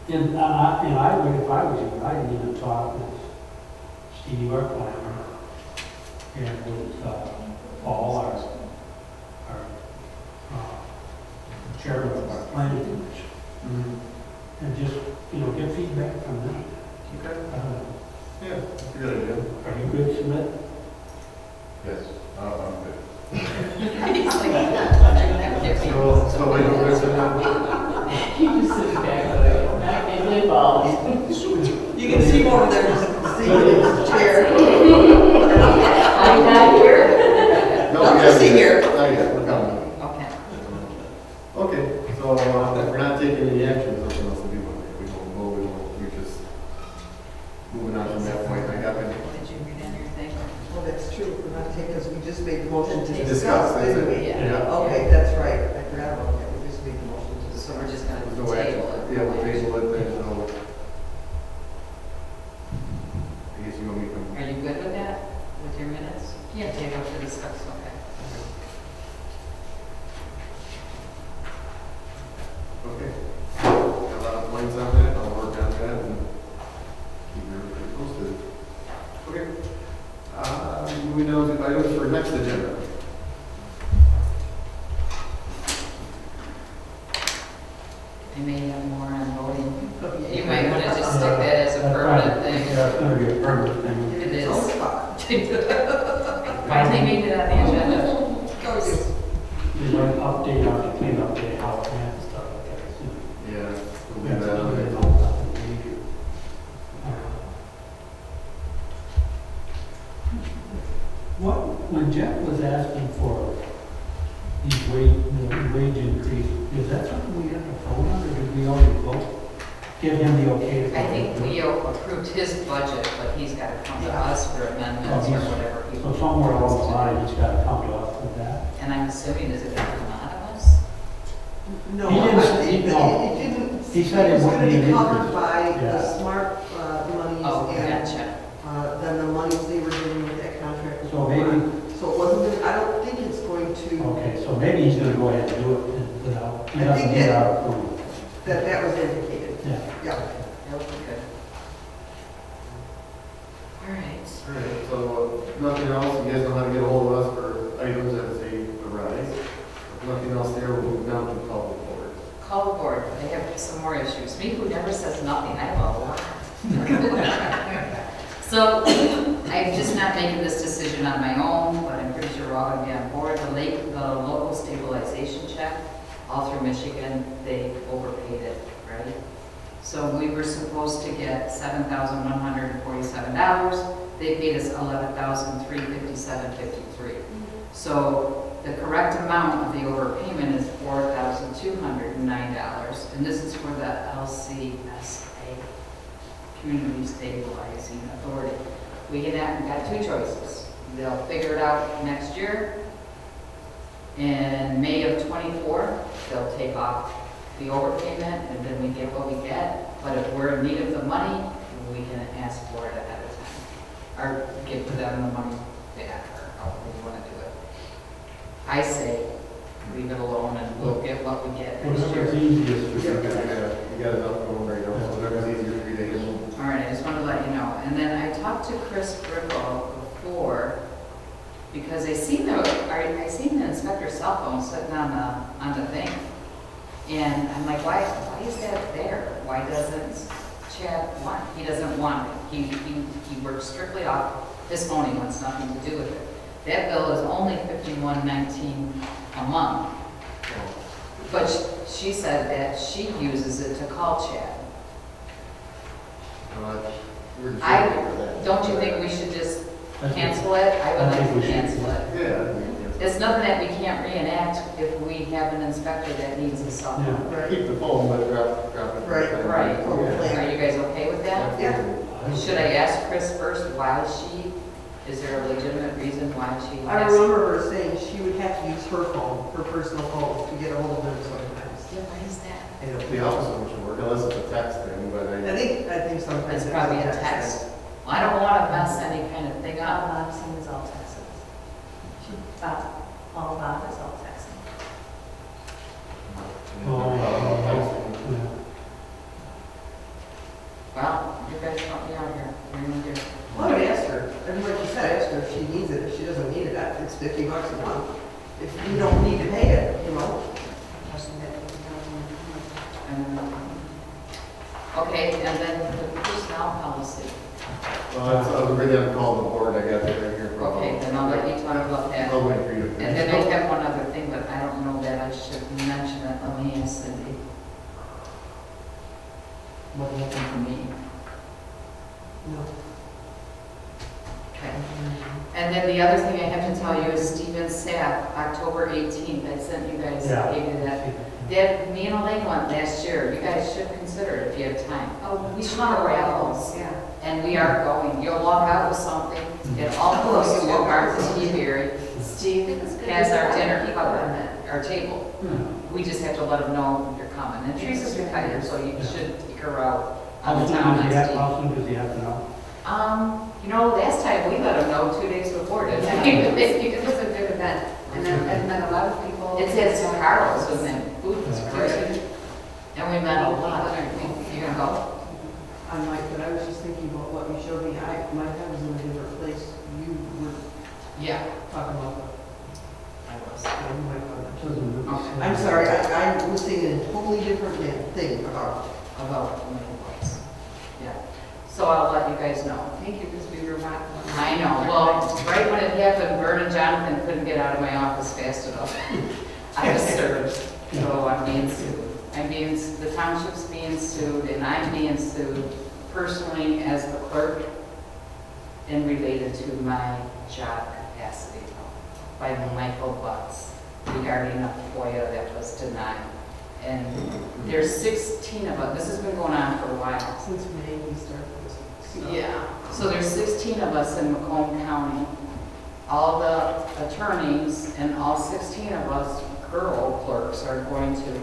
And I would, if I was you, I'd even talk with Steve, our planner, and with Paul, our chairman of our planning commission, and just, you know, get feedback from them. Okay, Uh, yeah, that's a good idea. Are you good, Smith? Yes, I'm good. He's like, So wait, we're gonna sit down. You just sit back, not getting involved. You can see him over there, just see his chair. I'm not here. No, Not we to see haven't here. yet. Not yet, we're coming. okay. Okay, so if we're not taking any action, something else to do with it. We don't vote, we just moving on from that point. I got my, Did you read in your thing? Well, that's true, we're not taking, because we just made the motion to Discuss, discuss, that's didn't it. we? Yeah. Okay, that's right, I forgot about that, we just made the motion to So discuss. we're just gonna there's no action. table it. Yeah, we'll table it, then, so. I guess you want me to come. Are you good with that, with your minutes? Yeah. Table to discuss, okay. Okay. Got a lot of points on that, I'll work on that and keep everybody posted. Okay. Moving on to items for next agenda. I may have more on voting. You might want to just stick that as a That's permanent right. thing. Yeah, it's gonna be a permanent thing. It is. Oh, fuck. Finally made it on the agenda. Go, just- You might update on the cleanup day, how it went and stuff like that. So, Yeah, we'll yeah, leave that on there. nothing major. What, when Jeff was asking for these wage increase, is that something we have to vote on, or did we already vote? Give him the okay to. I think we approved his budget, but he's got to come to us for amendments or whatever. he So somewhere along the wants to line, he's gotta come to us with that. do. And I'm assuming, is it going to come out of us? No, He didn't I say- think no. that it didn't. He said it was wouldn't gonna be be an covered increase. by Yeah. the smart monies Oh, and, gotcha. then the monies they were doing with that contract. with So maybe- So it wasn't, I don't think it's going to. Okay, so So maybe he's gonna go ahead and do it without, he I doesn't think need that- our approval. That was indicated, Yeah. yeah. That would be good. All right. All right, so nothing else, you guys know how to get a hold of us for items as they arise. If nothing else there, we'll move down to public board. Call the board, they have some more issues. Me who never says nothing, I have a lot. So, I'm just not making this decision on my own, but I'm pretty sure we're all gonna be on board. The local stabilization check, all through Michigan, they overpaid it, right? So we were supposed to get $7,147. They paid us $11,357.53. So the correct amount of the overpayment is $4,209, and this is for the LCSA, Community Stabilizing Authority. We got two choices. They'll figure it out next year. In May of '24, they'll take off the overpayment, and then we get what we get. But if we're in need of the money, we can ask for it ahead of time, or give them the money back, or however we want to do it. I say, leave it alone and we'll get what we get next Whatever's year. easiest for You you got, guys. you got enough going right now, so whatever's easier for you to handle. All right, I just want to let you know. And then I talked to Chris Brickle before, because I seen the inspector's cell phone sitting on the thing. And I'm like, why is that there? Why doesn't Chad want, he doesn't want it. He works strictly off his phone, he wants nothing to do with it. That bill is only $51.19 a month. But she said that she uses it to call Chad. We're just waiting for that. Don't you think we should just cancel it? I would I think like we to should. cancel it. Yeah. I mean, It's nothing that we can't reenact if we have an inspector that needs a cell phone. yeah. Keep the phone, but drop it. Right, right. Total Yeah. plan. Are you guys okay with that? Yeah. Should I ask Chris first why is there a legitimate reason why she I has? remember her saying she would have to use her phone, her personal phone, to get a hold of them sometimes. Yeah, why is that? The opposite would work, unless it's a text thing, but I think sometimes It's it's probably a text. Well, I don't want to mess any kind of thing up. Bob sends all texts. All Bob is all texting. Oh, yeah. Well, you guys help me out here. What are you gonna do? Well, I would ask her, and like you said, ask her if she needs it, if she doesn't need it, it's $50 a month. If you don't need to pay it, you know. Okay, and then the personnel policy. Well, I was ready to call the board, I got it right here. Okay, then I'll let you talk about that. I'll wait for you to And then I finish. have one other thing, but I don't know that I should mention it. Let me ask Cindy. What happened to me? No. Okay. And then the other thing I have to tell you is Stephen Sapp, October 18th, I sent you guys, Yeah. gave you that. Dad, me and Elaine went last year. You guys should consider it if you have time. Oh, we should Ton of go raffles. Yeah. And we are going. You'll walk out with something. It all goes to Martha Seabury. Steve has our dinner covered, our table. We just have to let them know you're coming. And Teresa's retired, so you should take her out How on the soon town does he on have, Steve. how soon does he have to know? Last time we let them know 2 days before, didn't we? It was a good event, and then a lot of people. It's at Carl's, and then food was great. And we met a lot. You gonna go? I might, but I was just thinking about what you showed me, my head was in a different place. You were Yeah. talking about I was. Doesn't really say. I'm sorry, I was thinking a totally different thing about. About boys. Yeah. So I'll let you guys know. Thank you, because we were not. I know, well, right when it happened, Vern and Jonathan couldn't get out of my office fast enough. I was served, so I'm being sued. The township's being sued, and I'm being sued personally as the clerk and related to my job capacity by Michael Butts regarding a FOIA that was denied. And there's 16 of us, this has been going on for a while. Since May, we started this. Yeah, so there's 16 of us in Macomb County. All the attorneys and all 16 of us girl clerks are going to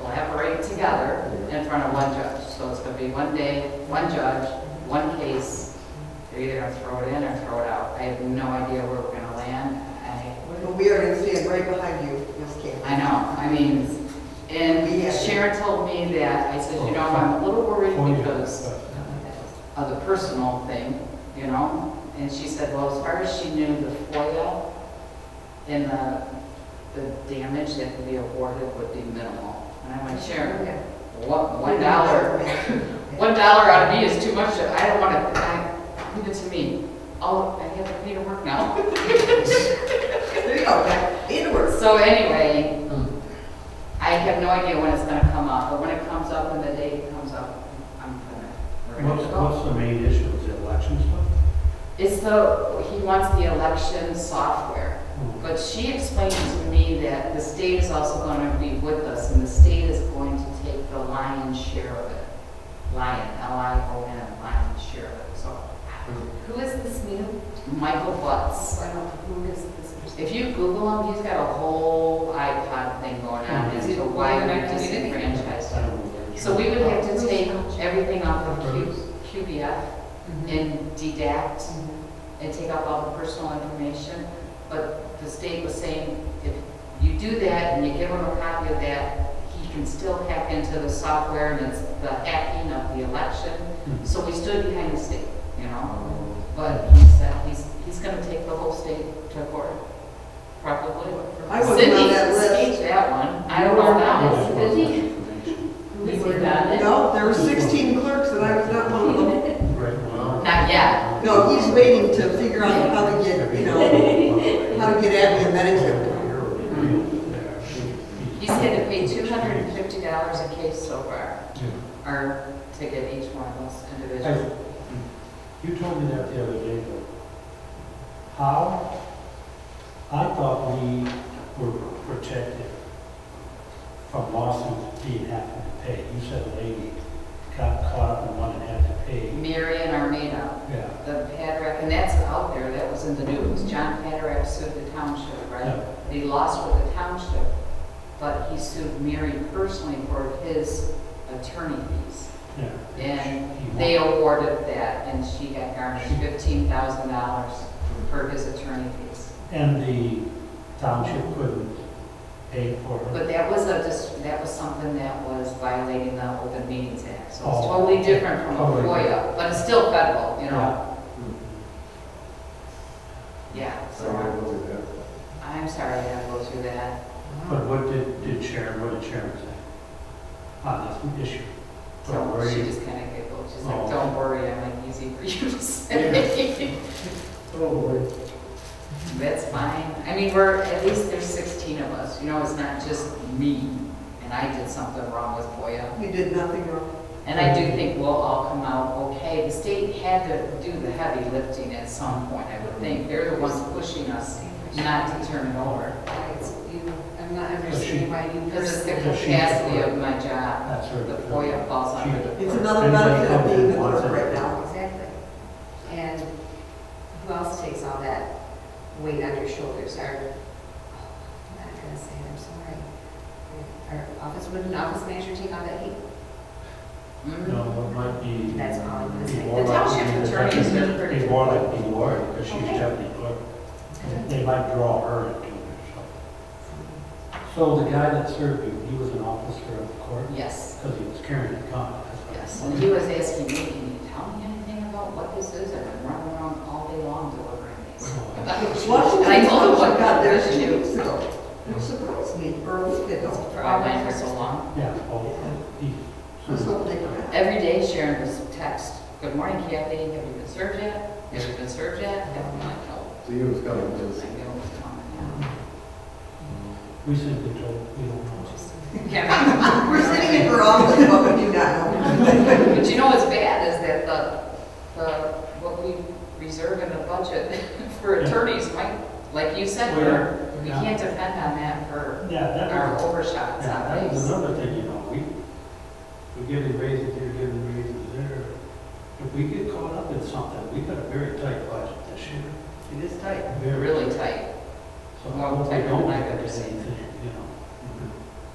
collaborate together in front of one judge. So it's going to be one day, one judge, one case. They're either going to throw it in or throw it out. I have no idea where we're going to land. Well, Well, we are going to stand right behind you, Ms. King. I know, I mean, and Sharon told me that, I said, you know, I'm a little worried because of the personal thing, you know? And she said, well, as far as she knew, the FOIA and the damage that could be awarded would be minimal. And I'm like, Sharon, $1 out of me is too much. I don't want to, leave it to me. Oh, I have to pay to work now. There you go, pay to work. So anyway, I have no idea when it's gonna come up, but when it comes up and the day it comes up, we're gonna go. What's the main issue, is the election stuff? It's he wants the election software. But she explained to me that the state is also going to be with us, and the state is going to take the lion's share of it. Lion, L-I-O-N, lion's share of it. So, Who is this new? Michael Butts. I don't know, who is this person? If you Google him, he's got a whole iPod thing going on as to why we disenfranchised him. So we would have to take everything off of QBF and dedact and take out all the personal information. But the state was saying, if you do that and you give him a copy of that, he can still hack into the software and it's the hacking of the election. So we stood behind the state, you know. But he said he's going to take the whole state to court, probably. I wasn't on that list. Cindy that one. I don't know now. Is he? Is he got it? No, there were 16 clerks and I was not one of them. Right. Not yet. No, he's waiting to figure out how to get, you know, how to get Abby and Medicare. He's had to pay $250 a case so far, or to get each one of us individually. You told me that the other day, though. How? I thought we were protected from lawsuits being having to pay. You said a lady got caught up in one and had to pay. Marion Armada, Yeah. the Patrick, and that's out there, that was in the news. John Patrick sued the township, right? Yeah. He lost with the township, but he sued Mary personally for his attorney fees. Yeah. And He they won. awarded that, and she got garnished $15,000 for his attorney fees. And the township couldn't pay for it. But that was something that was violating the Open Meetings Act, so it's Oh, totally different from a totally FOIA, but it's still federal, you know? Yeah. Yeah, So so we'll do that. I'm sorry I had to go through that. But what did Sharon say on this issue? Don't So worry. she just kind of giggled, she's like, Oh. don't worry, I'm like, easy for you to say. Oh, That's fine. I mean, at least there's 16 of us, you know, it's not just me, and I did something wrong with FOIA. You did nothing wrong. And I do think we'll all come out okay. The state had to do the heavy lifting at some point, I would think. They're the ones pushing us not to turn it over. I'm not understanding why you. Because it's the Does she- capacity of my job. That's her. The FOIA falls under the. It's another benefit of being the clerk right now. Exactly. And who else takes all that weight on your shoulders? I'm not gonna say it, I'm sorry. Would an office manager take all that heat? Mhm. No, it might be. That's all I'm gonna say. more The like- township attorney is really pretty Be more like be Lori, because she's Okay. deputy clerk. They might draw her into it, so. The guy that served you, he was an officer of the court? Yes, Because he was carrying a gun. yes. And he was asking me, can you tell me anything about what this is? I've been running around all day long delivering these. Washington, And I told him what got there to 2 do. weeks ago. It surprised me for a week ago. For I went for so long. Yeah, oh, he. I was hoping they were back. Every day Sharon was text, good morning Kathy, have you been served yet? Have you been served yet? And I'm like, no. So you was coming, I because knew it was coming, yeah. We simply told, we don't know. Yeah. We're sitting in her office, but we do not know. But you know what's bad is that what we reserve in the budget for attorneys might, like you said, we Yeah. can't depend on that for Yeah, that our was, overshots yeah, on that was these. another thing, you know, we give raises here, give raises there. If we get caught up in something, we got a very tight budget this year. It is tight. Very Really tight, So Well, I hope we tighter don't than I've get ever seen. anything, you know.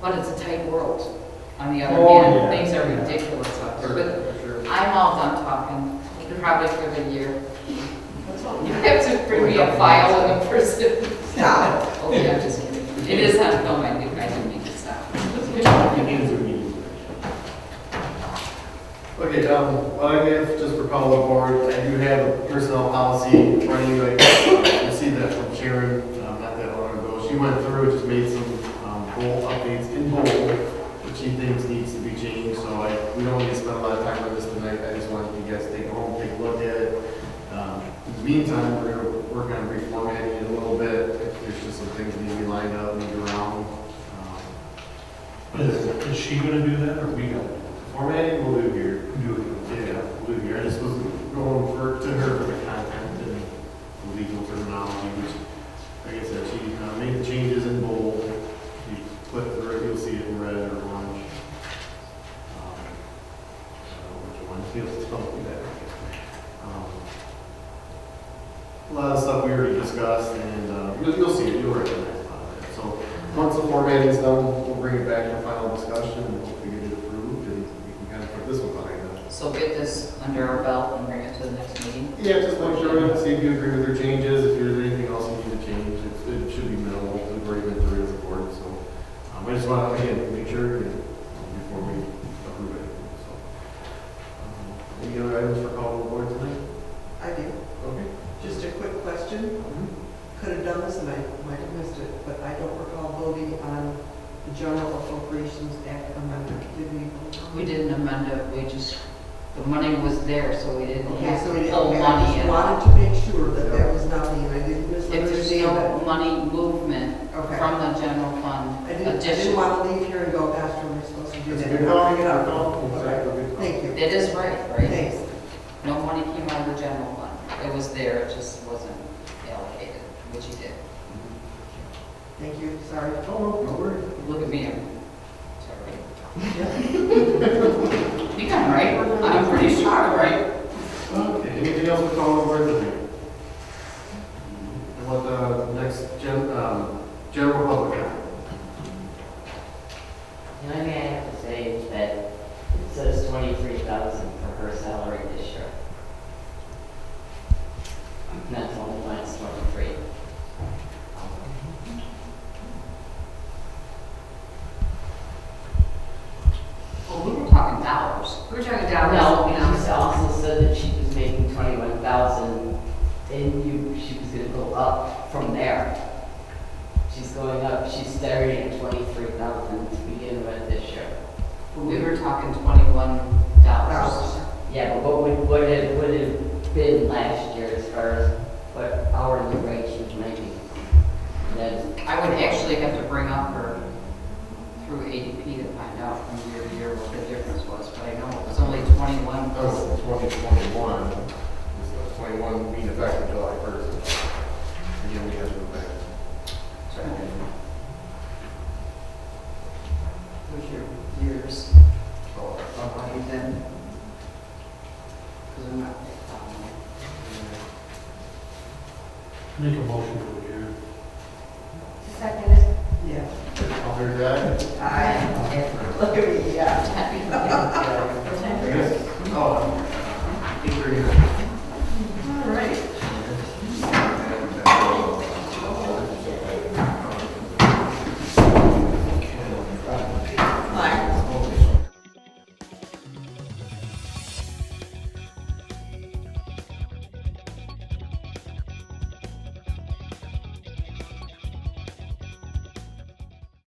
but it's a tight world. On the other Oh, hand, yeah, things are yeah. ridiculous out there, for but sure. I'm all done talking, probably for the year. You have to bring me a file in the prison. Stop. Okay, I'm just kidding. It is on film, I didn't make it stop. Okay, what I have, just for call of board, I do have a personnel policy running, like, received that from Sharon, not that long ago. She went through, just made some, bold updates in bold, which she thinks needs to be changed, so we don't need to spend a lot of time on this tonight. I just wanted you guys to take it home, take a look at it. In the meantime, we're gonna work on reformatting it a little bit. If there's just some things that need to be lined up, moved around. Is she gonna do that, or we gonna? Formatting, we'll do here. Do it. Yeah, we'll do here. I just was going to her for the content and the legal terminology, which, like I said, she made the changes in bold. You flip through it, you'll see it in red or orange. I don't know which one feels to me that. A lot of stuff we already discussed, and you'll see it, you'll recognize a lot of it. So once the formatting is done, we'll bring it back for final discussion and hopefully get it approved, and we can kind of put this one behind us. So get this under our belt and bring it to the next meeting. Yeah, just make sure, see if you agree with their changes, if there's anything else you need to change, it should be minimal, we've already been through it as a board, so. I just want to, again, make sure before we approve it, so. Any other items for call of the board tonight? I do. Okay. Just a quick question. Could have done this and I might have missed it, but I don't recall voting on the General Appropriations Act amendment. Did we? We didn't amend it, we just, the money was there, so we didn't Okay, have so to we pull didn't, I money just in. wanted to make sure that that was nothing, and I didn't If there's misunderstand no it. money movement Okay. from the general fund I didn't additional, want to leave here and go, gosh, we're supposed to do That's a that. good call. Bring it up. Good call. Exactly, good call. Thank you. it is right, right? Thanks. No money came out of the general fund. It was there, it just wasn't allocated, which you did. Thank you, sorry. Oh, no worries. Look at me, I'm sorry. You got it right, I'm pretty sure, right? Okay, anything else for call of the board tonight? And what the next general public comment? The only thing I have to say is that it says 23,000 for her salary this year. And that's only when it's 23. Well, we were talking dollars. We're talking dollars. No, now. she also said that she was making 21,000 and she was gonna go up from there. She's going up, she's starting at 23,000 to begin with this year. We were talking $21. Yeah, but what it would have been last year as far as what hourly rate she was making? And then, I would actually have to bring up her through ADP to find out from year to year what the difference was, but I know it was only 21. Oh, 2021, is the 21 being effective July 1st. Again, we have to go back. With your years Oh, of what you've done. Because I'm not. Make a motion to adjourn. Second. Yeah. I'll hear that. Aye. Look at me, yeah. Happy